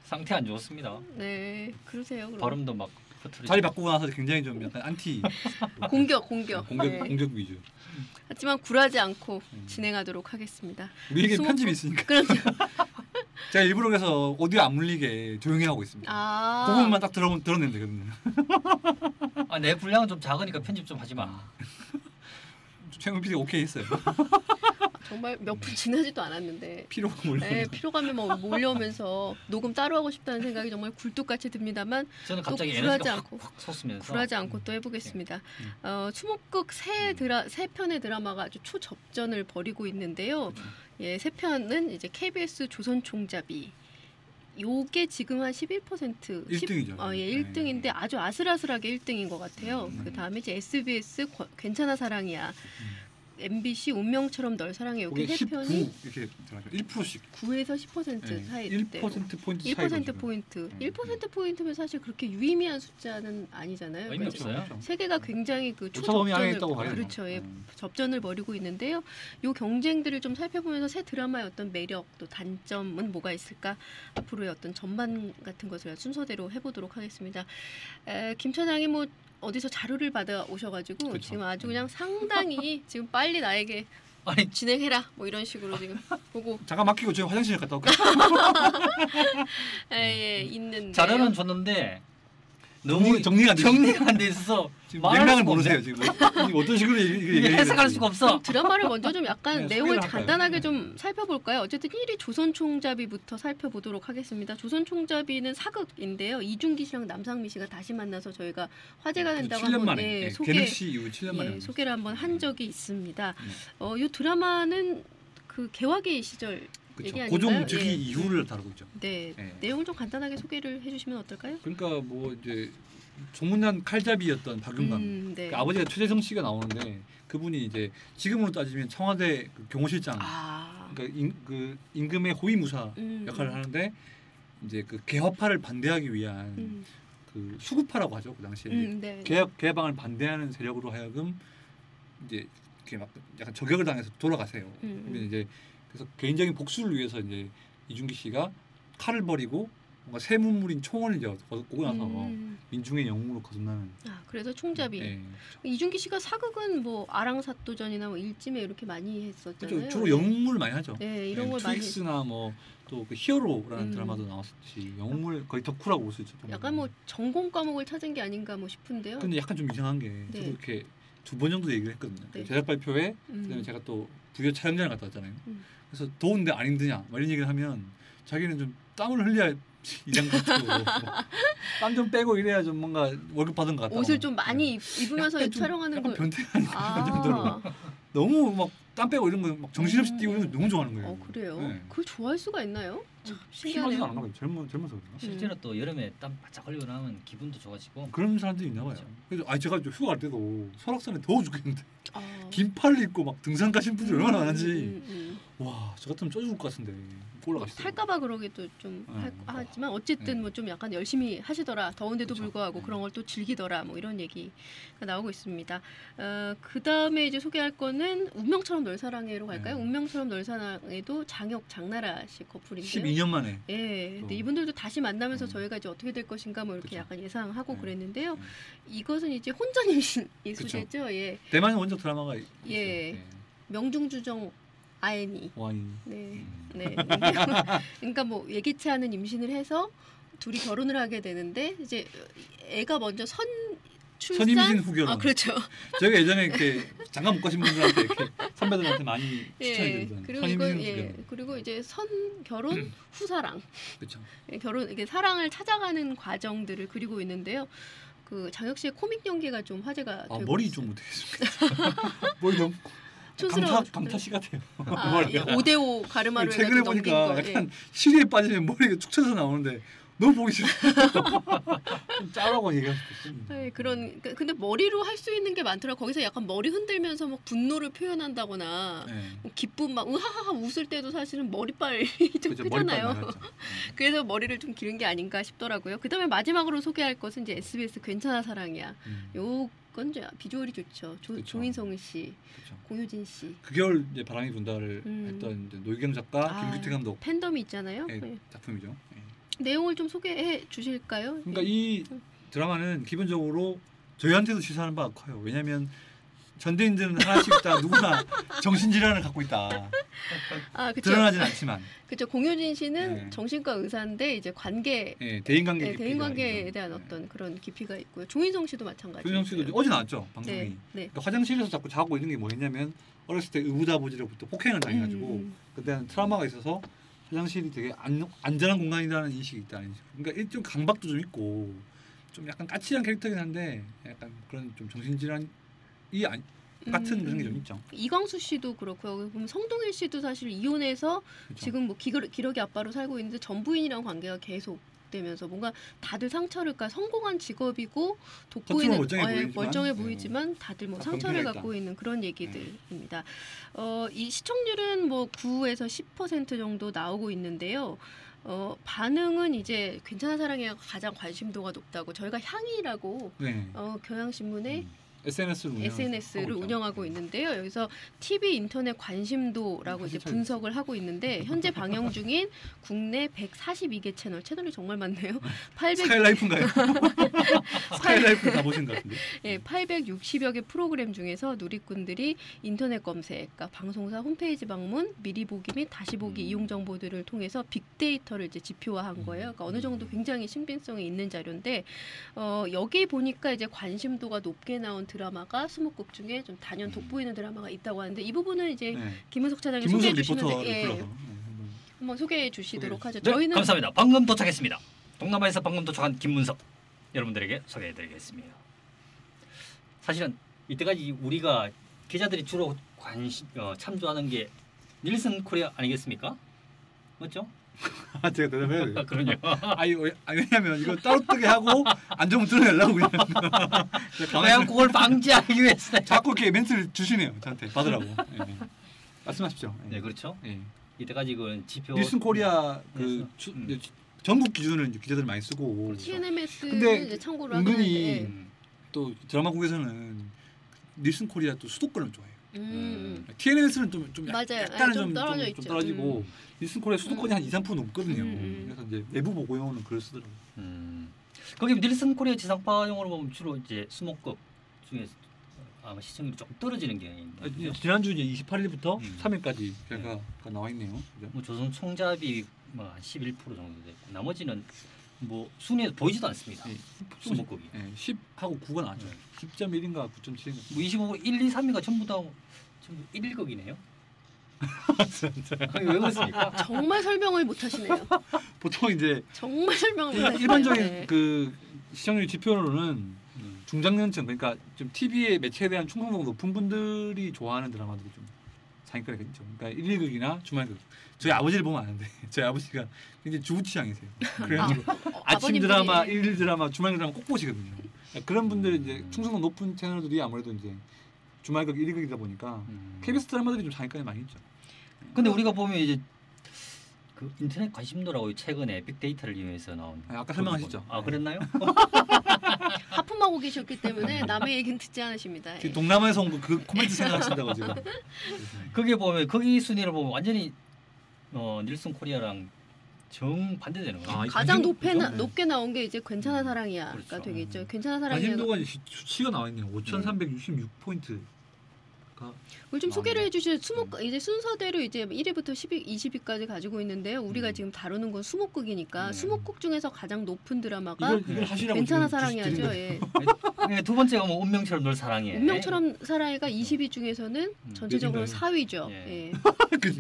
상태 안 좋았습니다. 네, 그러세요. 그럼. 발음도 막 흐트러지고. 자리 바꾸고 나서 굉장히 좀 약간 안티. 공격 위주. 하지만 굴하지 않고 진행하도록 하겠습니다. 우리에게 편집이 있으니까. 그럼요. 제가 일부러 그래서 오디오 안 물리게 조용히 하고 있습니다. 그 부분만 딱 들어내면 되거든요. 내 분량은 좀 작으니까 편집 좀 하지 마. 최영 PD 오케이 했어요. 정말 몇 분 지나지도 않았는데 피로감이 몰려오면서 녹음 따로 하고 싶다는 생각이 정말 굴뚝같이 듭니다만 저는 갑자기 굴하지 않고 솟으면서 굴하지 않고 또 해보겠습니다. 수목극 세 편의 드라마가 아주 초접전을 벌이고 있는데요. 세 편은 이제 KBS 조선총잡이 요게 지금 한 11% 1등이죠. 1등인데 아주 아슬아슬하게 1등인 것 같아요. 그 다음에 이제 SBS 괜찮아 사랑이야. MBC 운명처럼 널 사랑해 여기 세 편이 1%씩 9에서 10% 사이 1% 포인트 1% 포인트 1% 포인트면 사실 그렇게 유의미한 숫자는 아니잖아요. 의미 없어요. 세계가 굉장히 그 초접전을 그렇죠. 접전을 벌이고 있는데요. 요 경쟁들을 좀 살펴보면서 새 드라마의 어떤 매력 또 단점은 뭐가 있을까 앞으로의 어떤 전반 같은 것을 순서대로 해보도록 하겠습니다. 김 차장이 뭐 어디서 자료를 받아 오셔가지고 그렇죠. 지금 아주 그냥 상당히 지금 빨리 나에게 진행해라 뭐 이런 식으로 지금 보고 잠깐 막히고 제가 화장실 갔다 올게요. 있는데 자료는 줬는데 너무 정리가 안 돼. 정리가 안 돼 있어서 지금 말할 맥락을 수가 모르세요 없네. 지금. 이게 어떤 식으로 이게 얘기해야 해석할 될지. 수가 없어. 드라마를 먼저 좀 약간 네, 내용을 소개를 할까요? 간단하게 좀 살펴볼까요? 어쨌든 1위 조선총잡이부터 살펴보도록 하겠습니다. 조선총잡이는 사극인데요. 이준기 씨랑 남상미 씨가 다시 만나서 저희가 화제가 된다고 7년 한번 만에 개능시 이후 7년 만에 소개를 한번 한 적이 있습니다. 네. 이 드라마는 그 개화기 시절 얘기 그렇죠. 아닌가요? 고종 즉위 예. 이후를 다루고 있죠. 네, 네. 내용을 좀 간단하게 소개를 해주시면 어떨까요? 그러니까 뭐 이제 소문난 칼잡이였던 박윤감. 네. 그 아버지가 최재성 씨가 나오는데 그분이 이제 지금으로 따지면 청와대 그 경호실장. 그러니까 그 임금의 호위무사 역할을 하는데 이제 그 개화파를 반대하기 위한 그 수구파라고 하죠 그 당시에 네. 개방을 반대하는 세력으로 하여금 이제 이렇게 막 약간 저격을 당해서 돌아가세요. 근데 이제 그래서 개인적인 복수를 위해서 이제 이준기 씨가 칼을 버리고 뭔가 새 문물인 총을 이제 오고 나서 민중의 영웅으로 거듭나는. 그래서 총잡이. 네. 이준기 씨가 사극은 뭐 아랑사또전이나 뭐 일찜에 이렇게 많이 했었잖아요. 그렇죠. 주로 영웅물 많이 하죠. 네, 이런 걸 많이. 트윅스나 뭐 또 그 히어로라는 드라마도 나왔었지. 영웅물 거의 덕후라고 볼 수 있죠. 약간 뭐 전공 과목을 찾은 게 아닌가 뭐 싶은데요. 근데 약간 좀 이상한 게 네. 저도 이렇게 2번 정도 얘기를 했거든요. 네. 제작 발표회 그다음에 제가 또 부여 촬영장을 갔다 왔잖아요. 그래서 더운데 안 힘드냐 막 이런 얘기를 하면 자기는 좀 땀을 흘려야 이장 같고 땀 좀 빼고 이래야 좀 뭔가 월급 받은 것 같다. 옷을 좀 많이 입으면서 약간 좀 촬영하는 약간 거. 변태가 아니까 그 정도로 너무 막 땀 빼고 이런 거 막 정신없이 뛰고 이런 거 너무 좋아하는 거예요. 그래요? 네. 그걸 좋아할 수가 있나요? 참 심하지도 신기하네요. 않은 거예요. 젊어서 그런가? 실제로 또 여름에 땀 바짝 흘리고 나면 기분도 좋아지고. 그런 사람들이 있나 봐요. 그렇죠. 그래서 제가 휴가 갈 때도 설악산에 더워 죽겠는데 아. 긴 팔을 입고 막 등산 가신 분들 얼마나 많은지 와, 저 같으면 쪄 죽을 것 같은데 올라가시죠. 할까봐 그러기도 좀 하지만 어쨌든 뭐 좀 약간 열심히 하시더라. 더운데도 그렇죠. 불구하고 그런 걸 또 즐기더라. 뭐 이런 얘기가 나오고 있습니다. 그 다음에 이제 소개할 거는 운명처럼 널 사랑해로 갈까요? 운명처럼 널 사랑해도 장혁 장나라 씨 커플인데요. 12년 만에. 예, 근데 이분들도 다시 만나면서 저희가 이제 어떻게 될 것인가 뭐 이렇게 그쵸. 약간 예상하고 그랬는데요. 이것은 이제 혼전 임신이 그쵸. 소재죠. 예, 대만의 원작 드라마가 예. 있어요. 명중주정 아애니. 와인. 네, 네. 그러니까 뭐 예기치 않은 임신을 해서 둘이 결혼을 하게 되는데 이제 애가 먼저 출산. 선임신 후결혼. 그렇죠. 저희가 예전에 이렇게 장가 못 가신 분들한테 이렇게 선배들한테 많이 추천해드리던 그리고 선임신 이거 후결혼. 그리고 이제 결혼 후사랑. 그렇죠. 결혼 이게 사랑을 찾아가는 과정들을 그리고 있는데요. 그 장혁 씨의 코믹 연기가 좀 화제가 되고 머리 있어요. 좀 못하겠습니다. 머리 너무 촌스러워. 강타 씨 같아요. 예, 5대5 가르마로 최근에 해가지고 넘긴 보니까 거. 약간 시리에 빠지면 머리가 축 쳐서 나오는데 너무 보기 싫어. 좀 짜라고 얘기할 수도 있습니다. 네, 그런 근데 머리로 할 수 있는 게 많더라. 거기서 약간 머리 흔들면서 막 분노를 표현한다거나 네. 기쁨 막 으하하하 웃을 때도 사실은 머리빨이 좀 그렇죠. 크잖아요. 머리빨 많았죠. 그래서 머리를 좀 기른 게 아닌가 싶더라고요. 그다음에 마지막으로 소개할 것은 이제 SBS 괜찮아 사랑이야. 요건 이제 비주얼이 좋죠. 그쵸. 조인성 씨, 그렇죠. 공효진 씨. 그 겨울 이제 바람이 분다를 했던 이제 노희경 작가, 김규태 감독 팬덤이 있잖아요. 의 작품이죠. 네. 내용을 좀 소개해 주실까요? 그러니까 이 드라마는 기본적으로 저희한테도 시사하는 바가 커요. 왜냐하면 전대인들은 하나씩 다 누구나 정신질환을 갖고 있다. 그쵸. 드러나진 않지만. 그렇죠. 공효진 씨는 네. 정신과 의사인데 이제 관계, 대인관계 대인관계에 대한 어떤 그런 깊이가 있고요. 조인성 씨도 마찬가지. 조인성 씨도 어제 나왔죠 방송이. 네. 그러니까 화장실에서 자꾸 자고 있는 게 뭐였냐면 어렸을 때 의붓아버지로부터 폭행을 당해가지고 그때는 트라우마가 있어서 화장실이 되게 안전한 공간이라는 인식이 있다는 인식. 그러니까 일종 강박도 좀 있고 좀 약간 까칠한 캐릭터긴 한데 약간 그런 좀 정신질환이 같은 그런 게 좀 있죠. 이광수 씨도 그렇고요. 그럼 성동일 씨도 사실 이혼해서 그렇죠. 지금 뭐 기러기 아빠로 살고 있는데 전 부인이랑 관계가 계속 되면서 뭔가 다들 상처를 성공한 직업이고 돋보이는 멀쩡해 보이지만 다들 뭐 상처를 갖고 있는 그런 얘기들입니다. 이 시청률은 뭐 9에서 10% 정도 나오고 있는데요. 반응은 이제 괜찮은 사랑에 가장 관심도가 높다고 저희가 향이라고 네. 경향신문에 SNS를 운영하고 있는데요. 여기서 TV 인터넷 관심도라고 이제 분석을 하고 있는데 현재 방영 중인 국내 142개 채널이 정말 많네요. 스카이라이프인가요? 스카이라이프 다 보신 것 같은데. 예, 860여 개 프로그램 중에서 누리꾼들이 인터넷 검색, 그러니까 방송사 홈페이지 방문, 미리 보기 및 다시 보기 이용 정보들을 통해서 빅데이터를 이제 지표화한 거예요. 그러니까 어느 정도 굉장히 신빙성이 있는 자료인데 여기 보니까 이제 관심도가 높게 나온 드라마가 20곡 중에 좀 단연 돋보이는 드라마가 있다고 하는데 이 부분은 이제 김은석 차장님 소개해 주시는데 한번 소개해 주시도록 하죠. 저희는 감사합니다. 방금 도착했습니다. 동남아에서 방금 도착한 김문석 여러분들에게 소개해드리겠습니다. 사실은 이때까지 우리가 기자들이 주로 참조하는 게 닐슨 코리아 아니겠습니까? 맞죠? 제가 대답해야 돼요. 그럼요. 왜냐면 이거 따로 뜨게 하고 안 좋으면 드러내려고 그냥. 그냥 그걸 방지하기 위해서 자꾸 이렇게 멘트를 주시네요. 저한테 받으라고. 네. 말씀하십시오. 네, 그렇죠. 네. 이때까지 그 지표 닐슨 코리아 전국 기준을 기자들 많이 쓰고 TNMS는 이제 참고로 은근히 하는데 또 드라마국에서는 닐슨 코리아 또 수도권을 좋아해요. TNMS는 좀 약간은 좀 떨어지고 닐슨 코리아 수도권이 한 2-3% 넘거든요. 그래서 이제 내부 보고용은 그걸 쓰더라고요. 거기 닐슨 코리아 지상파용으로 보면 주로 이제 수목급 중에 아마 시청률이 조금 떨어지는 경향인데 지난주 이제 28일부터 3일까지 결과가 나와 있네요. 뭐 조선 총잡이 뭐 한 11% 정도 됐고 나머지는 뭐 순위에서 보이지도 않습니다. 수목급이 10하고 9가 나왔죠. 10.1인가 9.7인가. 뭐 25, 1, 2, 3위가 전부 1일극이네요. 왜 그렇습니까? 정말 설명을 못 하시네요. 보통 이제 정말 설명을 못 하시네요. 일반적인 그 시청률 지표로는 중장년층 그러니까 좀 TV의 매체에 대한 충성도가 높은 분들이 좋아하는 드라마들이 좀 상위권에 있죠. 그러니까 1일극이나 주말극. 저희 아버지를 보면 아는데 저희 아버지가 굉장히 주부 취향이세요. 그래가지고 아침 드라마, 일일 드라마, 주말 드라마 꼭 보시거든요. 그러니까 그런 분들이 이제 충성도 높은 채널들이 아무래도 이제 주말극, 일일극이다 보니까 KBS 드라마들이 좀 상위권에 많이 있죠. 근데 우리가 보면 이제 그 인터넷 관심도라고 최근에 빅데이터를 이용해서 나온 아까 설명하셨죠. 그랬나요? 하품하고 계셨기 때문에 남의 얘기는 듣지 않으십니다. 동남아에서 온 그 코멘트 생각하신다고 지금. 거기에 보면 거기 순위를 보면 완전히 닐슨 코리아랑 정 반대되는 거예요. 가장 높게 나온 게 이제 괜찮아 사랑이야가 그렇죠. 되겠죠. 괜찮아 사랑이야. 관심도가 수치가 나와 있네요. 5,366포인트. 그걸 좀 소개를 해주시죠. 이제 순서대로 이제 1위부터 20위까지 가지고 있는데요. 우리가 지금 다루는 건 수목극이니까 수목극 중에서 가장 높은 드라마가 이걸 괜찮아 사랑이야죠. 예. 두 번째가 뭐 운명처럼 널 사랑해. 운명처럼 사랑해가 20위 중에서는 전체적으로 4위죠. 예.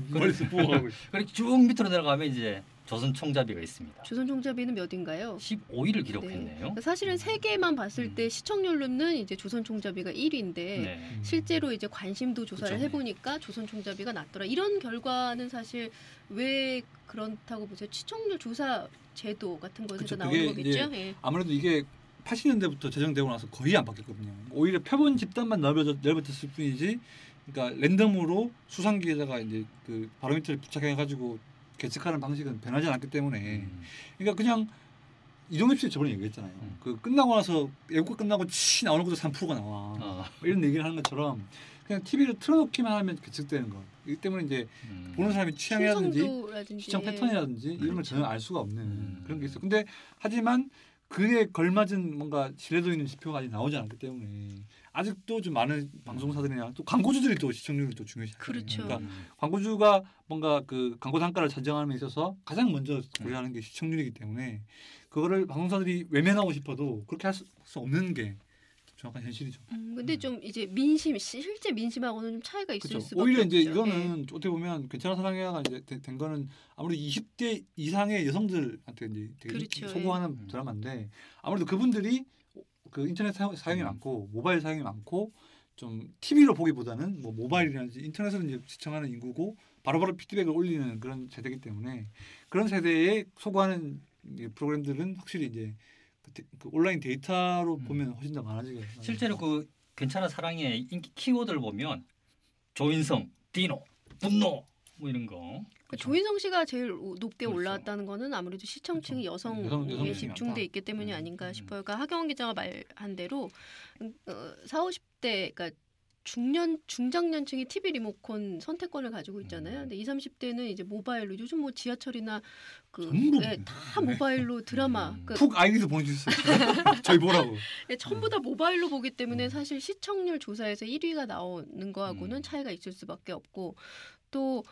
머리에서 부어가고. 그리고 쭉 밑으로 내려가면 이제 조선 총잡이가 있습니다. 조선 총잡이는 몇인가요? 15위를 기록했네요. 네. 사실은 세계만 봤을 때 시청률로는 이제 조선 총잡이가 1위인데 실제로 이제 관심도 조사를 해보니까 조선 총잡이가 낫더라. 이런 결과는 사실 왜 그렇다고 보세요? 시청률 조사 제도 같은 것에서 나오는 거겠죠? 예. 아무래도 이게 80년대부터 제정되고 나서 거의 안 바뀌었거든요. 오히려 표본 집단만 넓어졌을 뿐이지, 그러니까 랜덤으로 수상 기획자가 이제 그 바로미터를 부착해가지고 계측하는 방식은 변하지 않았기 때문에, 그러니까 그냥 이동엽 씨 저번에 얘기했잖아요. 그 끝나고 나서 예고가 끝나고 나오는 것도 3%가 나와. 이런 얘기를 하는 것처럼 그냥 TV를 틀어놓기만 하면 계측되는 거. 이기 때문에 이제 보는 사람의 취향이라든지 시청 패턴이라든지 이런 걸 전혀 알 수가 없는 그런 게 있어. 근데 하지만 그에 걸맞은 뭔가 신뢰도 있는 지표가 아직 나오지 않았기 때문에 아직도 좀 많은 방송사들이나 또 광고주들이 또 시청률을 또 중요시 하거든요. 그렇죠. 그러니까 광고주가 뭔가 그 광고 단가를 산정하는 데 있어서 가장 먼저 고려하는 게 시청률이기 때문에 그거를 방송사들이 외면하고 싶어도 그렇게 할 수 없는 게 정확한 현실이죠. 근데 좀 이제 실제 민심하고는 좀 차이가 있을 수밖에 없죠. 오히려 이제 이거는 어떻게 보면 괜찮아 사랑해야가 이제 된 거는 아무래도 20대 이상의 여성들한테 이제 되게 그렇죠. 소구하는 드라마인데 아무래도 그분들이 그 인터넷 사용이 많고 모바일 사용이 많고 좀 TV로 보기보다는 뭐 모바일이라든지 인터넷으로 이제 시청하는 인구고 바로바로 피드백을 올리는 그런 세대이기 때문에 그런 세대에 소구하는 프로그램들은 확실히 이제 그 온라인 데이터로 보면 훨씬 더 많아지게. 실제로 그 괜찮아 사랑의 인기 키워드를 보면 조인성, 디노, 분노, 뭐 이런 거. 그러니까 조인성 씨가 제일 높게 그렇죠. 올라왔다는 거는 아무래도 시청층이 그렇죠. 여성에 여성층이 집중돼 많다. 있기 때문이 아닌가 싶어요. 그러니까 하경원 기자가 말한 대로 40, 50대 그러니까 중장년층이 TV 리모컨 선택권을 가지고 있잖아요. 근데 20, 30대는 이제 모바일로 요즘 뭐 지하철이나 전부 다 모바일로 드라마 푹 아이디도 보내주셨어요. 저희 보라고. 전부 다 모바일로 보기 때문에 사실 시청률 조사에서 1위가 나오는 거하고는 차이가 있을 수밖에 없고 또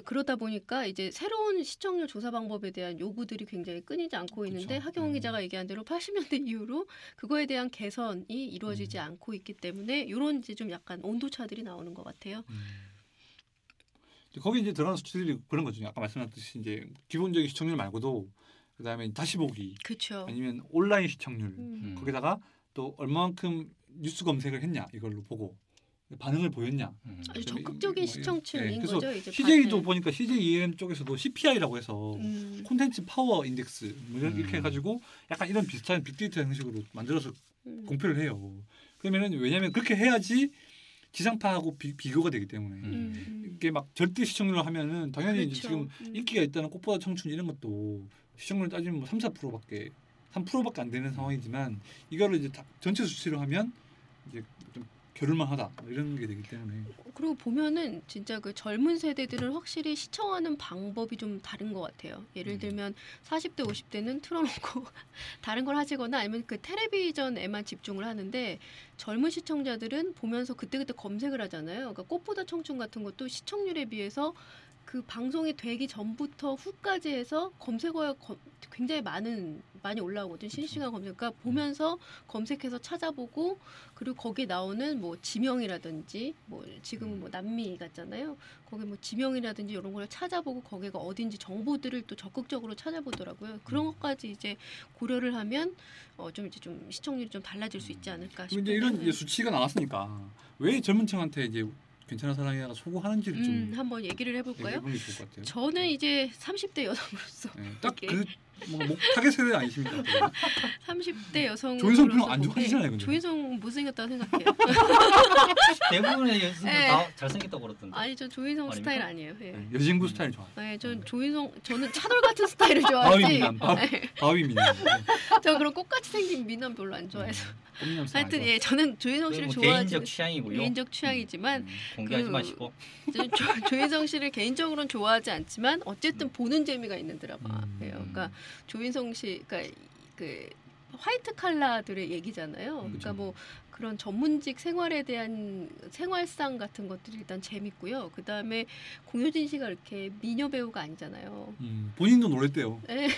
그러다 보니까 이제 새로운 시청률 조사 방법에 대한 요구들이 굉장히 끊이지 않고 있는데 그렇죠. 하경원 기자가 얘기한 대로 80년대 이후로 그거에 대한 개선이 이루어지지 않고 있기 때문에 이런 이제 좀 약간 온도차들이 나오는 것 같아요. 거기 이제 들어가는 수치들이 그런 거죠. 아까 말씀하셨듯이 이제 기본적인 시청률 말고도 그다음에 다시 보기 그렇죠. 아니면 온라인 시청률 거기다가 또 얼마만큼 뉴스 검색을 했냐 이걸로 보고 반응을 보였냐. 아주 적극적인 시청층인 그래서 거죠. 이제 CJ도 보니까 CJ EM 쪽에서도 CPI라고 해서 음. 콘텐츠 파워 인덱스 뭐 이렇게 해가지고 약간 이런 비슷한 빅데이터 형식으로 만들어서 공표를 해요. 그러면은 왜냐하면 그렇게 해야지 지상파하고 비교가 되기 때문에 이게 막 절대 시청률로 하면은 당연히 그렇죠. 이제 지금 인기가 있다는 꽃보다 청춘 이런 것도 시청률 따지면 뭐 3-4%밖에 3%밖에 안 되는 상황이지만 이거를 이제 다 전체 수치로 하면 이제 좀 겨룰만하다 이런 게 되기 때문에 그리고 보면은 진짜 그 젊은 세대들은 확실히 시청하는 방법이 좀 다른 것 같아요. 예를 들면 40대, 50대는 틀어놓고 다른 걸 하시거나 아니면 그 텔레비전에만 집중을 하는데 젊은 시청자들은 보면서 그때그때 검색을 하잖아요. 그러니까 꽃보다 청춘 같은 것도 시청률에 비해서 그 방송이 되기 전부터 후까지 해서 검색어에 굉장히 많이 올라오거든요. 실시간 검색. 그러니까 보면서 검색해서 찾아보고 그리고 거기에 나오는 뭐 지명이라든지 뭐 지금은 뭐 남미 같잖아요. 거기 뭐 지명이라든지 이런 걸 찾아보고 거기가 어딘지 정보들을 또 적극적으로 찾아보더라고요. 그런 것까지 이제 고려를 하면 좀 이제 좀 시청률이 좀 달라질 수 있지 않을까 싶어요. 이제 이런 이제 수치가 나왔으니까 왜 젊은층한테 이제 괜찮은 사랑이가 소구하는지를 좀 한번 얘기를 해볼까요? 해보는 게 좋을 것 같아요. 저는 이제 30대 여성으로서 딱그 뭐 타겟 세대 아니십니까? 30대 여성으로서 조인성 별로 안 좋아하시잖아요, 근데. 조인성 못생겼다고 생각해요. 대부분의 여성들 네. 다 잘생겼다고 그러던데. 아니 저 조인성 아닙니까? 스타일 아니에요. 예. 여진구 스타일 좋아. 네, 전 저는 차돌 같은 스타일을 바위 좋아하지. 미남, 바위 미남. 저 그런 꽃같이 생긴 미남 별로 안 좋아해서. 꽃미남 스타일 하여튼 좋아. 예, 저는 조인성 씨를 뭐 좋아하지. 개인적 취향이고요. 개인적 취향이지만 공개하지 그- 마시고. 저는 조인성 씨를 개인적으로는 좋아하지 않지만 어쨌든 보는 재미가 있는 드라마예요. 그러니까 조인성 씨, 그러니까 그 화이트 칼라들의 얘기잖아요. 그러니까 그쵸. 뭐 그런 전문직 생활에 대한 생활상 같은 것들이 일단 재밌고요. 그 다음에 공효진 씨가 이렇게 미녀 배우가 아니잖아요. 본인도 놀랬대요. 네.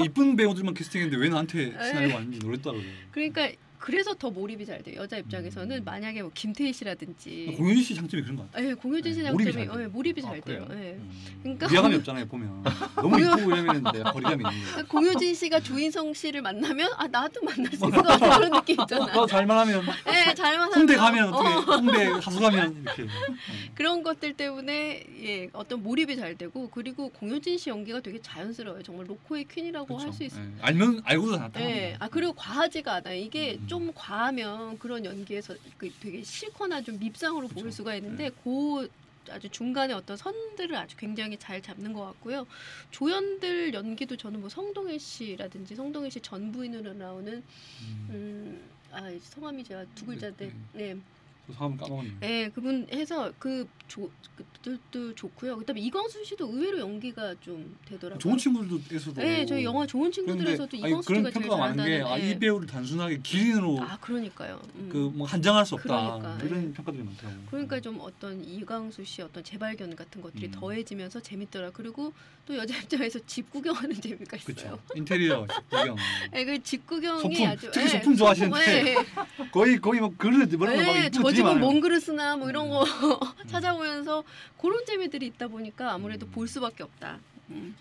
이쁜 배우들만 캐스팅했는데 왜 나한테 네. 시나리오가 왔는지 놀랬다고. 그러니까 그래서 더 몰입이 잘 돼요. 여자 입장에서는 만약에 뭐 김태희 씨라든지 공효진 씨 장점이 그런 것 같아요. 예, 공효진 씨 네, 몰입이 장점이 잘 돼요. 몰입이 아, 잘 돼요. 그래요? 예. 그러니까 위화감이 없잖아요 보면. 너무 이쁘고 이러면 내가 거리감이 있는 거예요. 공효진 씨가 조인성 씨를 만나면 아 나도 만날 수 있을 것 같은 그런 느낌 있잖아요. 너 잘만 하면 예, 잘만 홍대 하면. 가면 어떻게 홍대 하수 가면 이렇게. 그런 것들 때문에 예, 어떤 몰입이 잘 되고 그리고 공효진 씨 연기가 되게 자연스러워요. 정말 로코의 퀸이라고 할 수 있어요. 알면 알고도 다 예. 나타납니다. 그리고 과하지가 않아요. 이게 좀 과하면 그런 연기에서 되게 싫거나 좀 밉상으로 보일 그쵸. 수가 있는데 그 아주 중간에 어떤 선들을 아주 굉장히 잘 잡는 것 같고요. 조연들 연기도 저는 뭐 성동일 씨라든지 성동일 씨 전 부인으로 나오는 성함이 제가 두 글자인데 네. 저 성함 까먹었네요. 네, 그분 해서 그들도 좋고요. 그다음에 이광수 씨도 의외로 연기가 좀 되더라고요. 좋은 친구들에서도. 네, 저희 영화 좋은 친구들에서도 이광수 그런 씨가 제일 평가가 많은 게 잘한다는. 이 배우를 단순하게 기린으로 그러니까요. 그 뭐 한정할 수 없다. 그러니까, 이런 예. 평가들이 많더라고요. 그러니까 좀 어떤 이광수 씨 어떤 재발견 같은 것들이 더해지면서 재밌더라. 그리고 또 여자 입장에서 집 구경하는 재미가 있어요. 그렇죠. 인테리어 구경. 네, 그집 구경이 소품, 아주 특히 소품 좋아하시는데 거의 뭐 그릇 뭐런 거 막 네, 이쁜 저 것들이 집은 많아요. 뭔 그릇 쓰나 뭐 이런 거 찾아보면서 그런 재미들이 있다 보니까 아무래도 볼 수밖에 없다.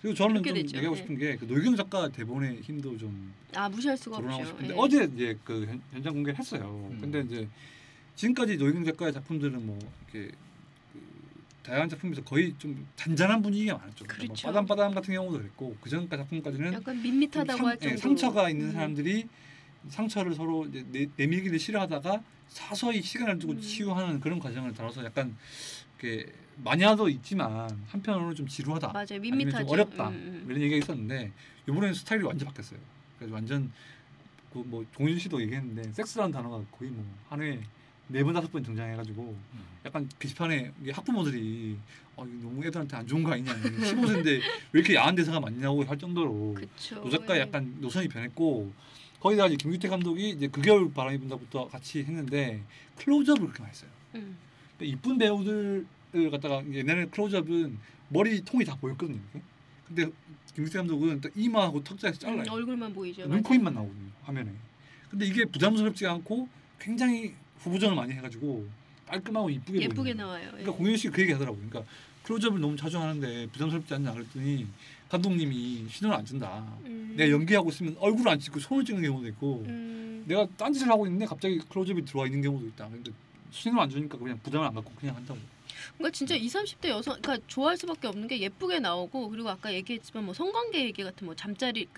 그리고 저는 그렇게 좀 되죠. 얘기하고 네. 싶은 게 그 노희경 작가 대본의 힘도 좀 무시할 수가 거론하고 없죠. 싶은데 예. 어제 이제 그 현장 공개를 했어요. 근데 이제 지금까지 노희경 작가의 작품들은 뭐 이렇게 그 다양한 작품에서 거의 좀 잔잔한 분위기가 많았죠. 그렇죠. 뭐 빠담빠담 같은 경우도 그랬고 그 전까 작품까지는 약간 밋밋하다고 할 정도로 상처가 있는 사람들이 상처를 서로 이제 내밀기를 싫어하다가 서서히 시간을 두고 치유하는 그런 과정을 다뤄서 약간 이렇게 마니아도 있지만 한편으로는 좀 지루하다. 맞아요. 아니면 밋밋하죠. 좀 어렵다. 이런 얘기가 있었는데 이번에는 스타일이 완전 바뀌었어요. 그래서 완전 그 뭐 종윤 씨도 얘기했는데 섹스라는 단어가 거의 뭐 한 회에 4번 5번 등장해가지고 약간 게시판에 이게 학부모들이 이거 너무 애들한테 안 좋은 거 아니냐 15세인데 왜 이렇게 야한 대사가 많냐고 할 정도로 그쵸. 노작가 약간 노선이 변했고 거기다가 이제 김규태 감독이 이제 그 겨울 바람이 분다부터 같이 했는데 클로즈업을 그렇게 많이 했어요. 음. 그러니까 이쁜 배우들을 갖다가 옛날에 클로즈업은 머리 통이 다 보였거든요. 근데 김규태 감독은 또 이마하고 턱자에서 잘라요. 얼굴만 보이죠. 눈, 코, 입만 나오거든요. 화면에. 근데 이게 부담스럽지 않고 굉장히 후보전을 많이 해가지고 깔끔하고 이쁘게 예쁘게 보이는 거예요. 나와요. 그러니까 공연 씨가 그 얘기 하더라고요. 그러니까 클로즈업을 너무 자주 하는데 부담스럽지 않냐 그랬더니 감독님이 신호를 안 준다. 내가 연기하고 있으면 얼굴을 안 찍고 손을 찍는 경우도 있고 내가 딴짓을 하고 있는데 갑자기 클로즈업이 들어와 있는 경우도 있다. 근데 신호를 안 주니까 그냥 부담을 안 갖고 그냥 한다고. 그러니까 진짜 20, 30대 여성, 그러니까 좋아할 수밖에 없는 게 예쁘게 나오고 그리고 아까 얘기했지만 뭐 성관계 얘기 같은 뭐 잠자리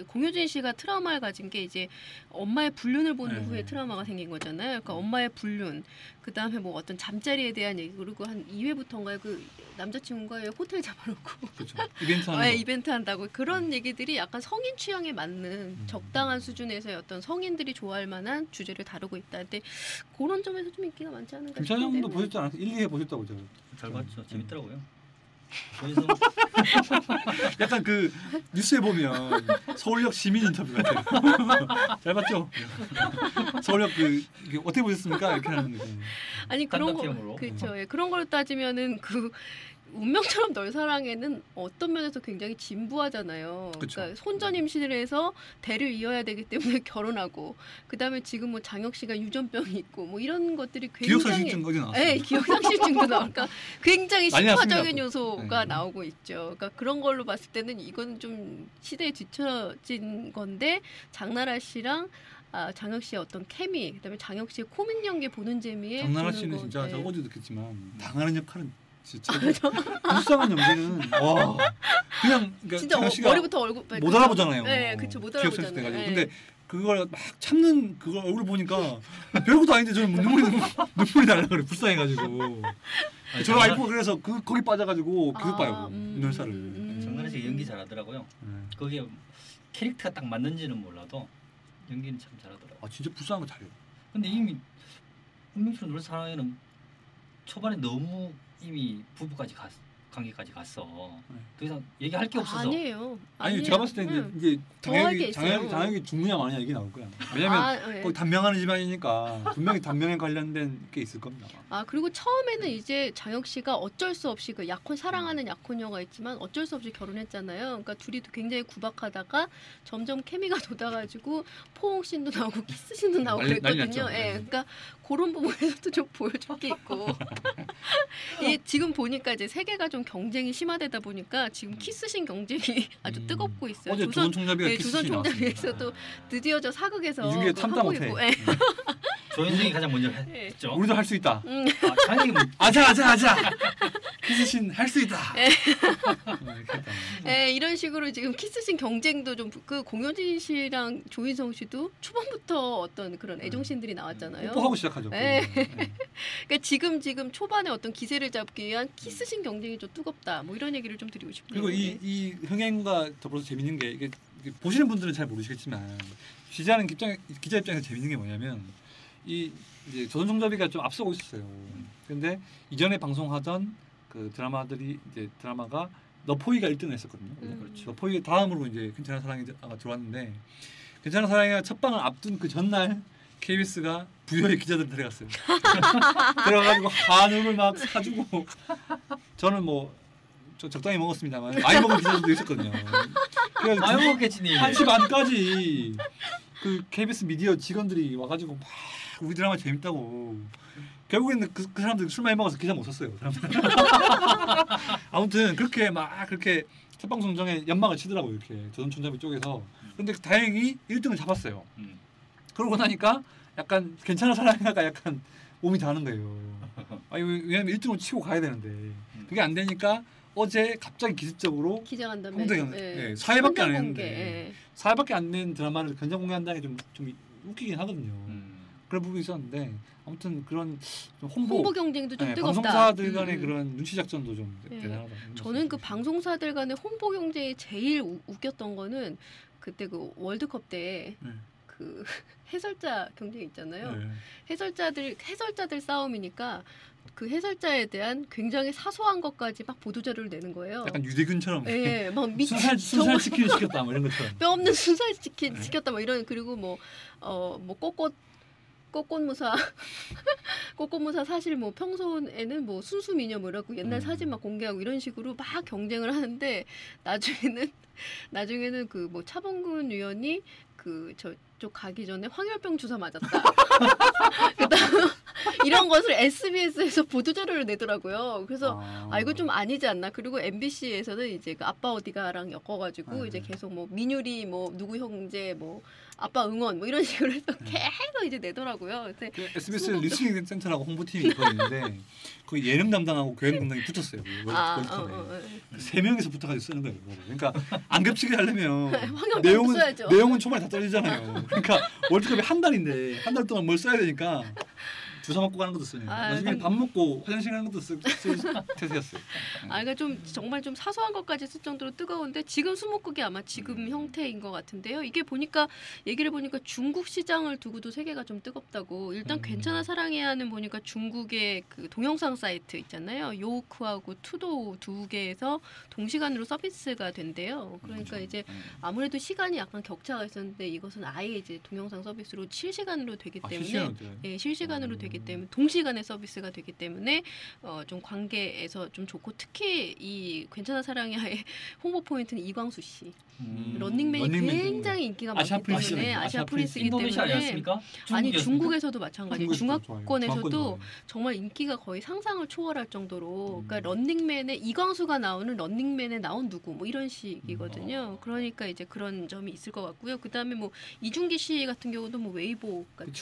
공효진 씨가 트라우마를 가진 게 이제 엄마의 불륜을 본 후에 트라우마가 생긴 거잖아요. 그러니까 엄마의 불륜, 그 다음에 뭐 어떤 잠자리에 대한 얘기 그리고 한 2회부터인가요? 그 남자친구가 호텔 잡아놓고 그렇죠. 이벤트 하는 거. 이벤트 한다고 그런 얘기들이 약간 성인 취향에 맞는 적당한 수준에서의 어떤 성인들이 좋아할 만한 주제를 다루고 있다. 근데 그런 점에서 좀 인기가 많지 않은가 싶은데. 김찬영도 보셨지 않았어요? 1, 2회 보셨다고 제가. 잘 봤죠. 재밌더라고요. 거기서 약간 그 뉴스에 보면 서울역 시민 인터뷰 같아요. 잘 봤죠? 서울역 이게 어떻게 보셨습니까? 이렇게 하는 거. 아니 그런 거 단답형으로. 그렇죠. 예, 그런 걸 따지면은 그 운명처럼 널 사랑해는 어떤 면에서 굉장히 진부하잖아요. 그쵸. 그러니까 혼전 임신을 해서 대를 이어야 되기 때문에 결혼하고 그다음에 지금 뭐 장혁 씨가 유전병이 있고 뭐 이런 것들이 기억상실증까지 나왔어요. 네, 기억상실증도 나오니까 굉장히 난리 심화적인 났습니다, 요소가 네. 나오고 있죠. 그러니까 그런 걸로 봤을 때는 이거는 좀 시대에 뒤처진 건데 장나라 씨랑 장혁 씨의 어떤 케미, 그다음에 장혁 씨의 코믹 연기 보는 재미에 장나라 보는 씨는 거, 진짜 네. 저 어제도 느꼈지만 당하는 역할은 진짜 불쌍한 연기는 와 그냥 그러니까 진짜 장혁 씨가 머리부터 얼굴 못 알아보잖아요. 네, 그렇죠. 못 기억상실 알아보잖아요. 돼가지고. 네. 근데 그걸 막 참는 그걸 얼굴 보니까 별것도 아닌데 저는 눈물이 날라 그래 불쌍해가지고. 저 와이프 그래서 거기 빠져가지고 계속 봐요. 인월사를. 장나라 씨가 연기 잘하더라고요. 거기에 캐릭터가 딱 맞는지는 몰라도 연기는 참 잘하더라고요. 아 진짜 불쌍한 거 잘해요. 근데 이미 운명처럼 널 사랑해는 초반에 너무 이미 부부까지 관계까지 갔어. 더 이상 얘기할 게 없어서. 아니에요. 아니 제가 봤을 때 이제 더할 게 있어요. 장혁이 죽느냐 마느냐 얘기 나올 거야. 왜냐면 네. 거기 단명하는 집안이니까 분명히 단명에 관련된 게 있을 겁니다. 그리고 처음에는 이제 장혁 씨가 어쩔 수 없이 그 약혼 사랑하는 약혼녀가 있지만 어쩔 수 없이 결혼했잖아요. 그러니까 둘이 굉장히 구박하다가 점점 케미가 돋아가지고 포옹 씬도 나오고 키스 씬도 나오고 난리 그랬거든요. 났죠. 예, 그러니까 그런 부분에서도 좀 보여줄 게 있고 이 지금 보니까 이제 세계가 좀 경쟁이 심화되다 보니까 지금 키스씬 경쟁이 아주 뜨겁고 있어요. 어제 조선 총잡이가 네, 키스씬 조선 나왔습니다. 총잡이에서도 드디어 저 사극에서 이중계 참다 하고 못해. 있고, 예. 조현석이 가장 먼저 네. 했죠. 우리도 할 수 있다. 장혁이 뭐 아자. 키스신 할 수 있다. 네, 이런 식으로 지금 키스씬 경쟁도 좀 그 공효진 씨랑 조인성 씨도 초반부터 어떤 그런 애정씬들이 나왔잖아요. 뽀뽀하고 시작하죠. 네. 그러니까 지금 초반에 어떤 기세를 잡기 위한 키스씬 경쟁이 좀 뜨겁다. 뭐 이런 얘기를 좀 드리고 싶네요. 그리고 이 흥행과 더불어서 재밌는 게 이게 보시는 분들은 잘 모르시겠지만 기자 입장에서 재밌는 게 뭐냐면 이제 조선 총잡이가 좀 앞서고 있었어요. 근데 이전에 방송하던 그 드라마가 너포이가 1등을 했었거든요. 그렇죠. 너포이 다음으로 이제 괜찮은 사랑이 들어왔는데 괜찮은 사랑이가 첫 방을 앞둔 그 전날 KBS가 부여의 기자들 데려갔어요. 데려가가지고 한우를 막 사주고 저는 뭐 적당히 먹었습니다만 많이 먹은 기자들도 있었거든요. 그래서 많이 먹겠지 니. 1시 반까지 그 KBS 미디어 직원들이 와가지고 막 우리 드라마 재밌다고. 결국에는 그 사람들 술 많이 먹어서 기사 못 썼어요. 아무튼 그렇게 첫 방송 전에 연막을 치더라고요. 이렇게 조선 총잡이 쪽에서. 근데 다행히 1등을 잡았어요. 그러고 나니까 약간 괜찮은 사람이가 약간 몸이 다는 거예요. 왜냐면 1등을 치고 가야 되는데 그게 안 되니까 어제 갑자기 기습적으로 기자 간담회 공개가 네. 4회밖에 안 공개, 했는데 예. 4회밖에 안 된 드라마를 견적 공개한다는 게 좀 웃기긴 하거든요. 그런 부분이 있었는데 아무튼 그런 좀 홍보 경쟁도 좀 네, 뜨겁다. 방송사들 간의 그런 눈치 작전도 좀 네. 대단하다. 저는 그 방송사들 간의 홍보 경쟁이 제일 웃겼던 거는 그때 그 월드컵 때 네. 그 해설자 경쟁 있잖아요. 네. 해설자들 싸움이니까 그 해설자에 대한 굉장히 사소한 것까지 막 보도자료를 내는 거예요. 약간 유대균처럼 예, 막 순살 치킨 시켰다 뭐 이런 것처럼. 뼈 없는 순살 치킨 네. 시켰다 뭐 이런 그리고 뭐 꽃꽃무사 꽃꽃무사 사실 뭐 평소에는 뭐 순수 미녀 뭐라고 옛날 사진 막 공개하고 이런 식으로 막 경쟁을 하는데 나중에는 그 뭐 차범근 의원이 그 저쪽 가기 전에 황열병 주사 맞았다. 그다음 이런 것을 SBS에서 보도자료를 내더라고요. 그래서 이거 좀 아니지 않나. 그리고 MBC에서는 이제 그 아빠 어디가랑 엮어가지고 이제 계속 뭐 민율이 뭐 누구 형제 뭐 아빠 응원 뭐 이런 식으로 해서 계속 이제 내더라고요. 그 SBS 리스닝 센터라고 홍보팀이 있거든요. 그 예능 담당하고 교양 담당이 붙었어요. 세 명이서 붙어가지고 쓰는 거예요. 그러니까 안 겹치게 하려면 내용은 초반에 다 떨어지잖아요. 그러니까 월드컵이 한 달인데 한 달 동안 뭘 써야 되니까 주사 맞고 가는 것도 쓰네요. 나중에 밥 먹고 화장실 가는 것도 쓸 태세였어요. 그러니까 좀 정말 좀 사소한 것까지 쓸 정도로 뜨거운데 지금 수목극이 아마 지금 형태인 것 같은데요. 이게 얘기를 보니까 중국 시장을 두고도 세계가 좀 뜨겁다고. 일단 괜찮아 사랑해야는 보니까 중국의 그 동영상 사이트 있잖아요. 요우크하고 투도 두 개에서 동시간으로 서비스가 된대요. 그러니까 이제 아무래도 시간이 약간 격차가 있었는데 이것은 아예 이제 동영상 서비스로 실시간으로 되기 때문에 실시간으로 되기 때문에 동시간에 서비스가 되기 때문에 좀 관계에서 좀 좋고 특히 이 괜찮아 사랑해야의 홍보 포인트는 이광수 씨. 런닝맨이 굉장히 인기가 많기 때문에 아시아 프린스이기 때문에 아니 중국에서도 마찬가지. 중화권에서도 정말 인기가 거의 상상을 초월할 정도로 그러니까 런닝맨에 이광수가 나오는 런닝맨에 나온 누구 뭐 이런 식이거든요. 그러니까 이제 그런 점이 있을 것 같고요. 그다음에 뭐 이중기 씨 같은 경우도 뭐 웨이보 그러니까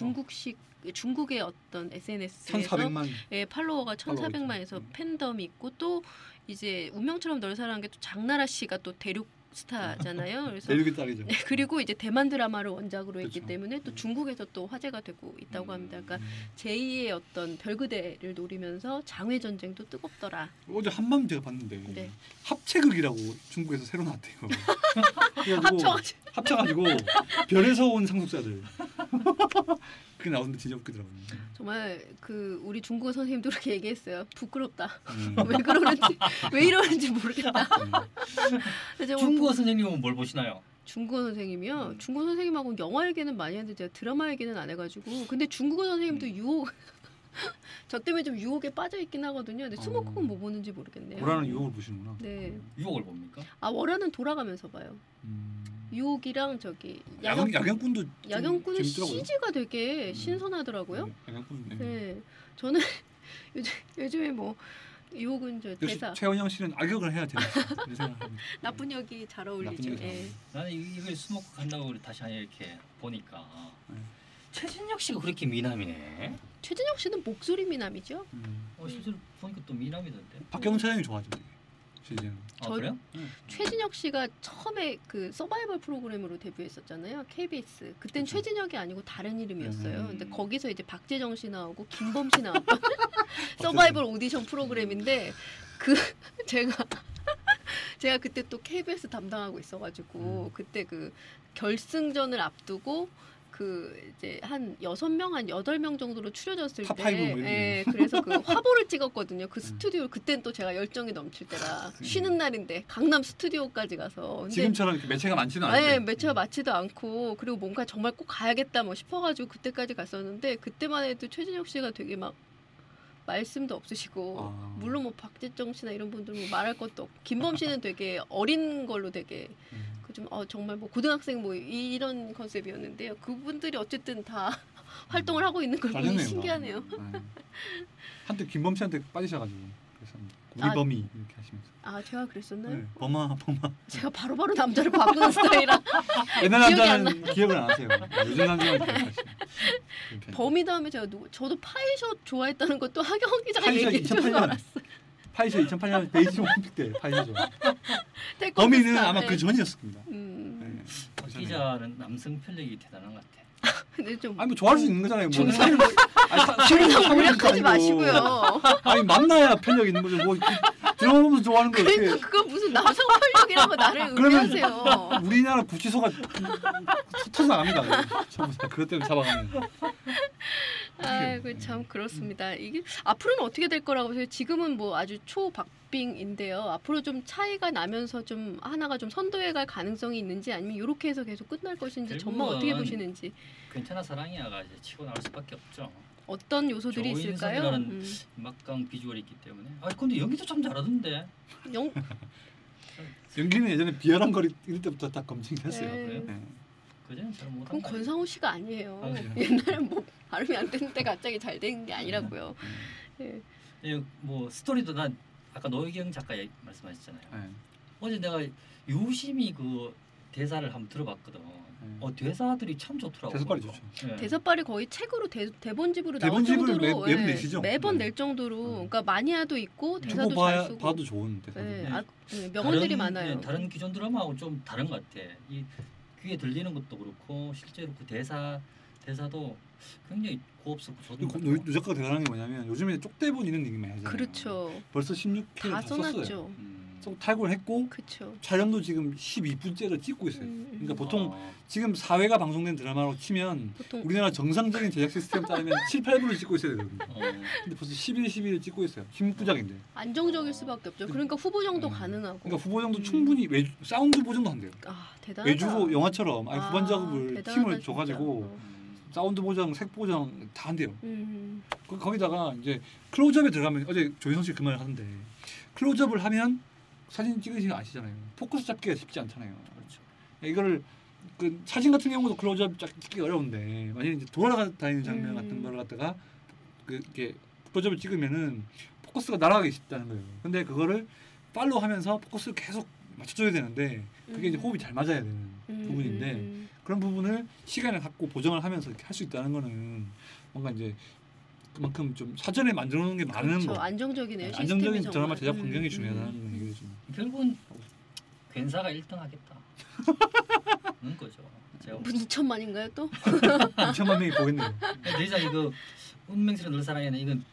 중국의 어떤 SNS에서 1,400만 팔로워가 1,400만에서 팬덤이 있고 또 이제 운명처럼 널 사랑한 게 또 장나라 씨가 또 대륙 스타잖아요. 그래서 대륙의 딸이죠. 그리고 이제 대만 드라마를 원작으로 했기 때문에 또 중국에서 또 화제가 되고 있다고 합니다. 그러니까 제2의 어떤 별그대를 노리면서 장외 전쟁도 뜨겁더라. 어제 한밤 제가 봤는데 합체극이라고 중국에서 새로 나왔대요. 합쳐가지고 별에서 온 상속자들. 그게 나오는데 진짜 웃기더라고요. 정말 그 우리 중국어 선생님도 그렇게 얘기했어요. 부끄럽다. 왜 이러는지 모르겠다. 중국어 선생님은 뭘 보시나요? 중국어 선생님이요. 중국어 선생님하고 영화 얘기는 많이 했는데 제가 드라마 얘기는 안 해가지고. 근데 중국어 선생님도 유혹 저 때문에 좀 유혹에 빠져 있긴 하거든요. 근데 수목극은 뭐 보는지 모르겠네요. 월화는 유혹을 보시는구나. 네. 유혹을 봅니까? 월화는 돌아가면서 봐요. 유혹이랑 저기 야경꾼도 CG가 되게 신선하더라고요. 야경꾼. 네. 저는 요즘에 뭐 유혹은 저 대사. 최원영 씨는 악역을 해야 되는 생각합니다. 나쁜 역이 잘 어울리죠. 나는 이걸 수목극 한다고 다시 이렇게 보니까 최진혁 씨가 그렇게 미남이네. 최진혁 씨는 목소리 미남이죠. 실제로 보니까 또 미남이던데. 박경훈 차장이 좋아하죠. 그래요? 최진혁 씨가 처음에 그 서바이벌 프로그램으로 데뷔했었잖아요. KBS. 그땐 최진혁이 아니고 다른 이름이었어요. 근데 거기서 이제 박재정 씨 나오고 김범 씨 나왔던 서바이벌 오디션 프로그램인데 제가 그때 또 KBS 담당하고 있어가지고 그때 그 결승전을 앞두고 그 이제 한 6명 한 8명 정도로 추려졌을 때 그래서 그 화보를 찍었거든요. 그 스튜디오 그땐 또 제가 열정이 넘칠 때라 쉬는 날인데 강남 스튜디오까지 가서 근데 지금처럼 이렇게 매체가 많지는 않은데 매체가 많지도 않고 그리고 뭔가 정말 꼭 가야겠다 뭐 싶어가지고 그때까지 갔었는데 그때만 해도 최진혁 씨가 되게 막 말씀도 없으시고 물론 뭐 박재정 씨나 이런 분들 뭐 말할 것도 없고 김범 씨는 되게 어린 걸로 되게 좀 정말 뭐 고등학생 뭐 이런 컨셉이었는데요. 그분들이 어쨌든 다 활동을 하고 있는 걸 보니 신기하네요. 한때 김범 씨한테 빠지셔가지고 그래서 우리 범이 이렇게 하시면서 제가 그랬었나요? 네, 범아 제가 바로바로 남자를 바꾸는 스타일이라 옛날 남자는 기억을 안 하세요. 요즘 남자는 기억하시죠. 범이 다음에 저도 파이셔 좋아했다는 것도 하경 기자가 얘기해줘서 알았어요. 파이셔 2008년 베이징 올림픽 때 파이셔죠. 범인은 아마 그 전이었을 겁니다. 기자는 남성 편력이 대단한 것 같아. 근데 좀 아니 뭐 좋아할 수 있는 거잖아요. 뭐. 중상 중상 무력하지 마시고요. 아니 만나야 편력 있는 거죠. 뭐 들어보면서 좋아하는 거 그러니까 어떻게? 그거 무슨 남성 편력이라고 나를 그러면 의미하세요. 우리나라 구치소가 터져나갑니다. 전부 다 그것 때문에 잡아가면. 아이고 참 그렇습니다. 이게 앞으로는 어떻게 될 거라고 보세요? 지금은 뭐 아주 초박빙인데요. 앞으로 좀 차이가 나면서 좀 하나가 좀 선도해갈 가능성이 있는지 아니면 이렇게 해서 계속 끝날 것인지 전망 어떻게 보시는지. 괜찮아 사랑이야가 이제 치고 나올 수밖에 없죠. 어떤 요소들이 있을까요? 조인성이라는 막강 비주얼이 있기 때문에. 아 근데 연기도 참 잘하던데. 연기는 예전에 비열한 거리 이럴 때부터 딱 검증이 됐어요. 네. 네. 그전엔 잘 못한 그럼 거 권상우 씨가 아니에요. 아, 그래요? 옛날에 뭐 발음이 안 되는데 갑자기 잘 되는 게 아니라고요. 예. 아니에요. 뭐 스토리도 난 아까 노희경 작가 말씀하셨잖아요. 네. 어제 내가 유심히 그 대사를 한번 들어봤거든. 대사들이 참 좋더라고. 대사빨이 좋죠. 네. 대사빨이 거의 책으로 대본집으로 나올 대본집을 정도로 매번 내시죠? 매번 네. 낼 정도로 그러니까 마니아도 있고 대사도 두고 잘 쓰고 봐도 좋은 대사. 네, 네. 명언들이 다른, 많아요. 네, 다른 기존 드라마하고 좀 다른 것 같아. 이 귀에 들리는 것도 그렇고 실제로 그 대사도 굉장히 고급스럽고 좋은 것 같아요. 노 작가가 대단한 게 뭐냐면 요즘에 쪽대본 이런 얘기 많이 하잖아요. 그렇죠. 벌써 16회 다 다 썼어요. 써놨죠. 탈골 했고 그렇죠. 촬영도 지금 12분째를 찍고 있어요. 그러니까 보통 어, 지금 4회가 방송된 드라마로 치면 보통 우리나라 정상적인 제작 시스템 따르면 7, 8분을 찍고 있어야 되거든요. 어, 근데 벌써 11을 찍고 있어요. 16부작인데. 안정적일 수밖에 없죠. 그러니까 후보 정도 가능하고. 그러니까 후보 정도 충분히 사운드 보정도 한대요. 아 대단하다. 외주로 영화처럼 아니 후반 작업을 대단하다, 팀을 진짜. 줘가지고 사운드 보정, 색 보정 다 한대요. 음. 거기다가 이제 클로즈업에 들어가면 어제 조인성 씨 그 말을 하던데 클로즈업을 하면 사진 찍으시는 거 아시잖아요. 포커스 잡기가 쉽지 않잖아요. 그렇죠. 이거를 그 사진 같은 경우도 클로즈업 찍기 어려운데 만약에 이제 돌아다니는 장면 같은 거를 갖다가 이렇게 클로즈업을 찍으면은 포커스가 날아가기 쉽다는 거예요. 근데 그거를 팔로우하면서 포커스를 계속 맞춰줘야 되는데 그게 이제 호흡이 잘 맞아야 되는 부분인데 그런 부분을 시간을 갖고 보정을 하면서 이렇게 할 수 있다는 거는 뭔가 이제 그만큼 좀 사전에 만들어 놓은 게 많은 그렇죠. 거. 안정적이네요. 안정적인 시스템이 드라마 정말. 제작 환경이 중요하다는 얘기를 좀. 결국은 괜사가 1등 하겠다. 는 거죠. 제가 무슨 2천만인가요 또? 2천만 명이 보겠네요. 더 이상 이거 운명스러운 늘 사랑에는 이건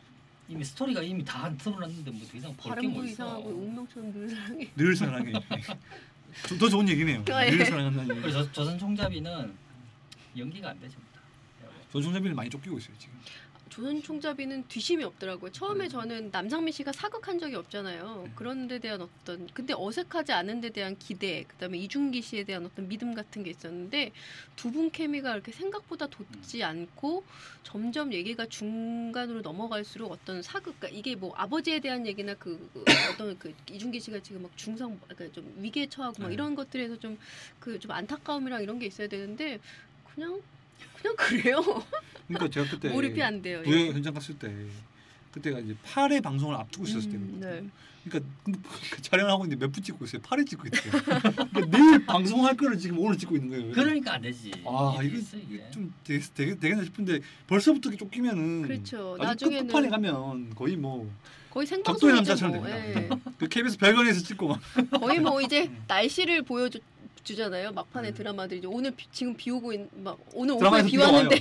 이미 스토리가 이미 다 드러났는데 뭐 더 이상 볼 게 발음도 뭐 있어. 이상하고 운명처럼 늘 사랑해. 늘 사랑해. 더 좋은 얘기네요. 예. 늘 사랑한다는 얘기. 그래서 조선 총잡이는 연기가 안 되십니다. 조선총잡이는 많이 쫓기고 있어요 지금. 조선 총잡이는 뒤심이 없더라고요. 처음에 저는 남상민 씨가 사극한 적이 없잖아요. 그런 데 대한 어떤 근데 어색하지 않은 데 대한 기대, 그다음에 이중기 씨에 대한 어떤 믿음 같은 게 있었는데 두 분 케미가 이렇게 생각보다 돋지 않고 점점 얘기가 중간으로 넘어갈수록 어떤 사극, 그러니까 이게 뭐 아버지에 대한 얘기나 어떤 그 이중기 씨가 지금 막 중상, 그러니까 좀 위기에 처하고 막 이런 것들에서 좀 좀 안타까움이랑 이런 게 있어야 되는데 그냥 그래요. 그러니까 제가 그때 몰입이 안 돼요. 부여 현장 갔을 때 그때가 이제 8회 방송을 앞두고 있었을 때거든요. 네. 그러니까 그 촬영하고 있는데 몇 분 찍고 있어요. 8회 찍고 있대요. 그러니까 내일 방송할 거를 지금 오늘 찍고 있는 거예요. 그러니까 안 되지. 아 이게 이거 있어, 이게. 좀 되겠나 싶은데 벌써부터 이렇게 쫓기면은 그렇죠. 나중에 나중에는 끝판에 가면 거의 뭐 거의 격도의 생방송이죠. 남자처럼 뭐. 됩니다. 예. 그 KBS 별관에서 찍고 막 거의 뭐 이제 날씨를 보여주잖아요. 막판에 드라마들이 이제 오늘 지금 비 오고 막 오늘 오후에 드라마에서 비 비가 왔는데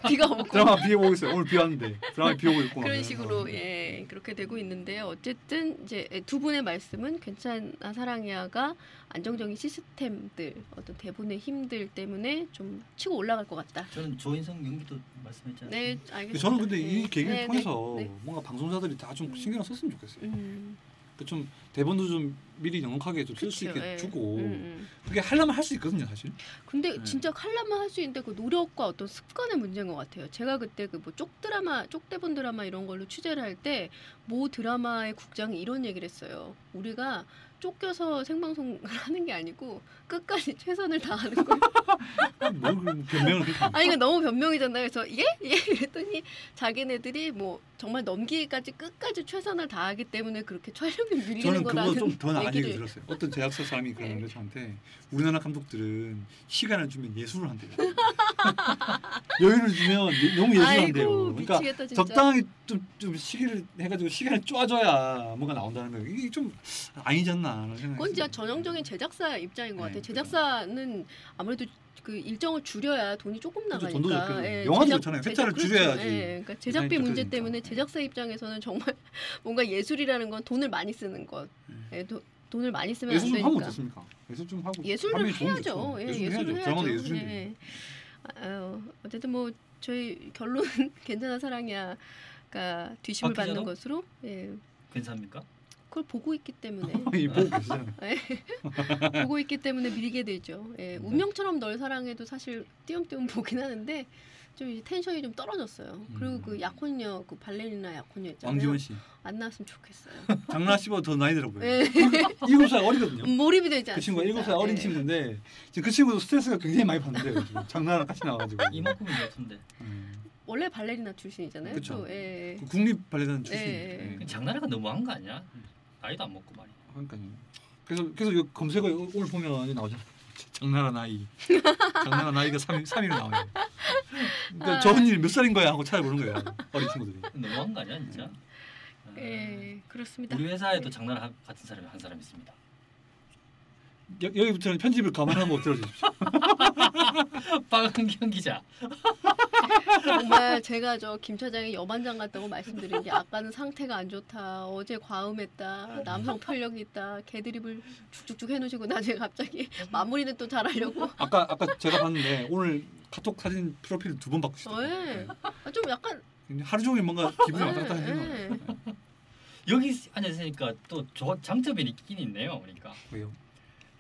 비가 오고 드라마 비 오고 있어요. 오늘 비 왔는데 드라마 비 오고 있고 막 그런 식으로 예 그렇게 되고 있는데요. 어쨌든 이제 두 분의 말씀은 괜찮아 사랑이야가 안정적인 시스템들 어떤 대본의 힘들 때문에 좀 치고 올라갈 것 같다. 저는 조인성 연기도 말씀했잖아요. 네 알겠습니다. 저는 근데 네. 이 계기를 네, 통해서 네, 네. 뭔가 방송사들이 다 좀 신경을 썼으면 좋겠어요. 음, 그 좀 대본도 좀 미리 넉넉하게 좀 쓸 수 그쵸, 있게 예. 주고 음. 그게 하려면 할 수 있거든요, 사실. 근데 네. 진짜 하려면 할 수 있는데 그 노력과 어떤 습관의 문제인 것 같아요. 제가 그때 그 뭐 쪽대본 드라마 이런 걸로 취재를 할 때 모 드라마의 국장이 이런 얘기를 했어요. 우리가 쫓겨서 생방송을 하는 게 아니고 끝까지 최선을 다하는 거예요. 뭘 변명을 그렇게 아니 이거 너무 변명이잖아요. 그래서 예? 그랬더니 자기네들이 뭐 정말 넘기기까지 끝까지 최선을 다하기 때문에 그렇게 촬영이 밀리는 저는 그거 거라는 좀 더 나은 얘기 얘기를 들었어요. 어떤 제작사 사람이 그러는 네. 거 저한테 우리나라 감독들은 시간을 주면 예술을 한대요. 여유를 주면 너무 예술한데요. 아이고 그러니까 미치겠다 진짜. 적당하게 좀 시기를 해가지고 시간을 쪼아줘야 뭔가 나온다는 거 이게 좀 아니잖나 생각이 그건 진짜 들어요. 전형적인 제작사 입장인 것 네, 같아요. 그죠. 제작사는 아무래도 그 일정을 줄여야 돈이 조금 그죠, 나가니까. 돈도 적게 예, 영화도 제작- 그렇잖아요. 제작- 회차를 그렇죠. 줄여야지. 예, 그러니까 제작비 디자인이 문제 좁혀지니까. 때문에 제작사 입장에서는 정말 뭔가 예술이라는 건 돈을 많이 쓰는 것. 예, 돈을 많이 쓰면 안 예술 좀 하면 되니까. 어떻습니까? 예술 좀 하고 예술을 하면 좋은 게 해야죠. 있죠. 예, 예술 예술을 해야죠. 드라마도 해야죠. 예술인데. 예. 어쨌든 뭐 저희 결론은 괜찮아 사랑이야가 뒤심을 박 받는 기자도? 것으로 예, 괜찮습니까? 그걸 보고 있기 때문에 이 보고 계시잖아요. 보고 있기 때문에 밀게 되죠. 예, 운명처럼 널 사랑해도 사실 띄엄띄엄 보긴 하는데 좀 이제 텐션이 좀 떨어졌어요. 그리고 그 약혼녀 그 발레리나 약혼녀 있잖아요. 왕지원 씨. 안 나왔으면 좋겠어요. 장나 씨보다 더 나이 들어 보여요. 예. 7살 어리거든요. 몰입이 되지 그 친구가 않습니다. 7살 어린 예. 친구인데 지금 그 친구도 스트레스가 굉장히 많이 받는데요. 지금 장나랑 같이 나와가지고. 이만큼인 것 같은데. 원래 발레리나 출신이잖아요. 그쵸. 또, 예. 그 국립 발레단 출신. 예, 그 장나라가 너무한 거 아니야? 나이도 안 먹고 말이야. 그러니까요. 그래서 이 검색어에 오늘 보면 여기 나오잖아요. 장나라 나이. 장나라 나이가 3위로 나와요. 그러니까 좋은 일 몇 살인 거야 하고 찾아보는 거예요. 어린 친구들이. 너무한 거 아니야 진짜? 예, 그렇습니다. 우리 회사에도 장나라 같은 사람이 한 사람 있습니다. 여기부터는 편집을 감안하고 들어주십시오. 박은경 기자. 정말 제가 저 김 차장이 여반장 같다고 말씀드린 게 아까는 상태가 안 좋다, 어제 과음했다, 남성 편력이 있다, 개드립을 쭉쭉쭉 해놓으시고 나중에 갑자기 마무리는 또 잘하려고. 아까 제가 봤는데 오늘 카톡 사진 프로필 2번 바꾸시더라고요. 예. 좀 약간 하루 종일 뭔가 기분이 왔다 갔다 하시는 예. 거예요. 여기 앉아 있으니까 또 장점이 있긴 있네요. 그러니까 왜요?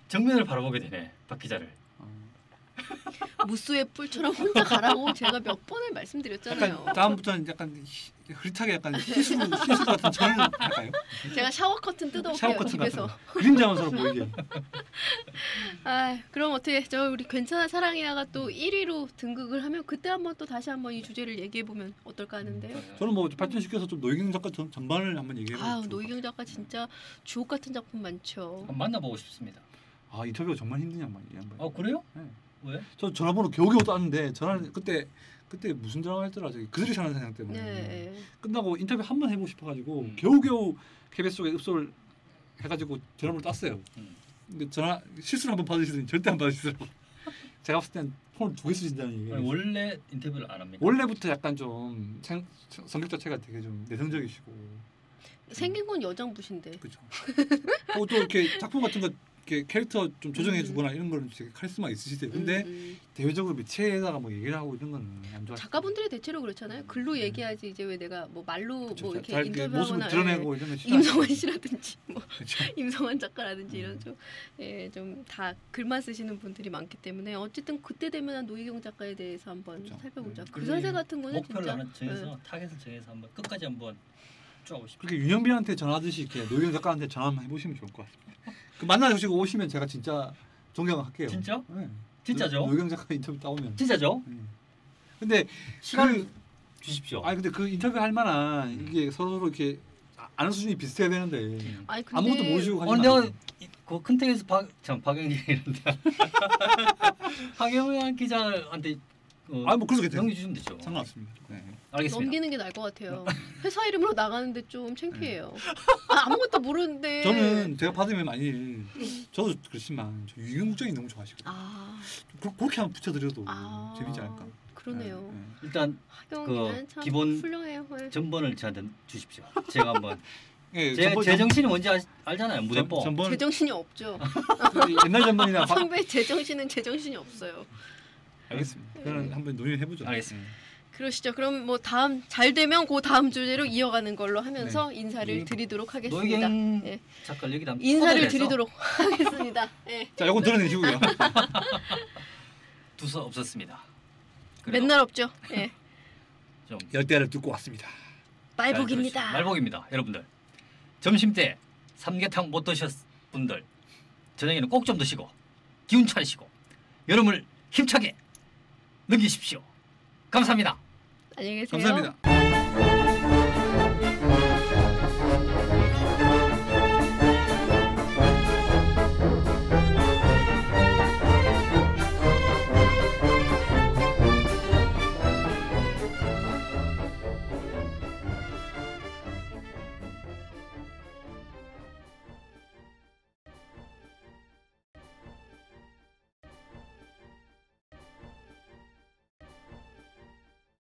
정면을 바라보게 되네. 박 기자를. 무수의 뿔처럼 혼자 가라고 제가 몇 번을 말씀드렸잖아요. 약간 다음부터는 약간 흐릿하게 약간 시술 같은 전을 할까요? 제가 샤워 커튼 샤워 뜯어올게요 커튼 집에서. 같은 거. 그림자만 서로 보이게. 아, 그럼 어떻게 저 우리 괜찮아 사랑이야가 또 1위로 등극을 하면 그때 한번 또 다시 한번 이 주제를 얘기해 보면 어떨까 하는데요. 저는 뭐 발전시켜서 좀 노희경 작가 전반을 한번 얘기해보고. 아, 노희경 작가 진짜 주옥 같은 작품 많죠. 한번 만나보고 싶습니다. 아 인터뷰가 정말 힘드냐 말이야. 아 그래요? 네. 왜? 저 전화번호 겨우겨우 땄는데 전화를 그때 무슨 드라마 했더라 저기 그들이 사는 세상 때문에 네. 끝나고 인터뷰 한 번 해보고 싶어가지고 음. 겨우겨우 KBS 쪽에 읍소를 해가지고 전화번호 땄어요. 음. 근데 전화 실수를 한번 받으시더니 절대 안 받으시더라고. 제가 봤을 땐 폰을 2개 쓰신다는 얘기. 아니, 원래 인터뷰를 안 합니까? 원래부터 약간 좀 성격 자체가 되게 좀 내성적이시고. 생긴 건 여장부신데. 그렇죠. 또 이렇게 작품 같은 거 이렇게 캐릭터 좀 조정해주거나 이런 거는 되게 카리스마 있으시대요. 근데 대외적으로 매체에다가 뭐 얘기를 하고 이런 거는 안 좋아. 작가분들이 대체로 그렇잖아요. 글로 얘기하지 이제 왜 내가 뭐 말로 그쵸. 뭐 이렇게 잘 모습을 인터뷰하거나 드러내고 이런 거 임성원 씨라든지 뭐 그렇죠. 임성원 작가라든지 이런 좀 다 글만 쓰시는 분들이 많기 때문에 어쨌든 그때 되면 노희경 작가에 대해서 한번 그쵸. 살펴보자. 그 그리고 사세 같은 거는 목표를 진짜 하나 정해서 타겟을 정해서 한번 끝까지 한번 쭉 하고 싶어요. 그렇게 윤영빈한테 전화하듯이 이렇게 노희경 작가한테 전화 한번 해보시면 좋을 것 같습니다. 그 만나주시고 오시면 제가 진짜 존경할게요. 진짜? 네. 진짜죠? 노희경 작가 인터뷰 따오면. 진짜죠? 네. 근데 시간을 주십시오. 아니 근데 그 인터뷰 할 만한 이게 서로 이렇게 아는 수준이 비슷해야 되는데 아니, 근데 아무것도 모르시고 가지 내가 마세요. 그 큰택에서 박영길인데 박영현 기자한테 아니 뭐 그래도 괜찮아요. 넘겨주시면 되죠. 상관없습니다. 네. 알겠습니다. 넘기는 게 나을 것 같아요. 회사 이름으로 나가는데 좀 창피해요. 아무것도 모르는데. 저는 제가 받으면 많이 저도 그렇지만 저 유경 국장이 너무 좋아하시거든요. 아, 그렇게 한번 붙여드려도 아, 재밌지 않을까. 그러네요. 네, 네. 일단 하경이는 참 기본 훌륭해요. 네. 전번을 저한테 주십시오. 제가 한번 예, 제 정신이 뭔지 알잖아요. 무대법. 전번 제정신이 없죠. 옛날 전번이나 선배 제정신은 제정신이 없어요. 알겠습니다. 그러면 한번 논의를 해보죠. 알겠습니다. 그러시죠. 그럼 뭐 다음 잘 되면 그 다음 주제로 이어가는 걸로 하면서 인사를 드리도록 하겠습니다. 노희경 예. 작가를 여기다 한번 인사를 초대해서 드리도록 하겠습니다. 예. 자, 이건 드러내시고요. 두서 없었습니다. 그래도 맨날 없죠. 예. 좀 열대야를 듣고 왔습니다. 말복입니다. 말복입니다. 여러분들 점심 때 삼계탕 못 드셨 분들 저녁에는 꼭 좀 드시고 기운 차리시고 여름을 힘차게 넘기십시오. 감사합니다. 안녕히 계세요. 감사합니다.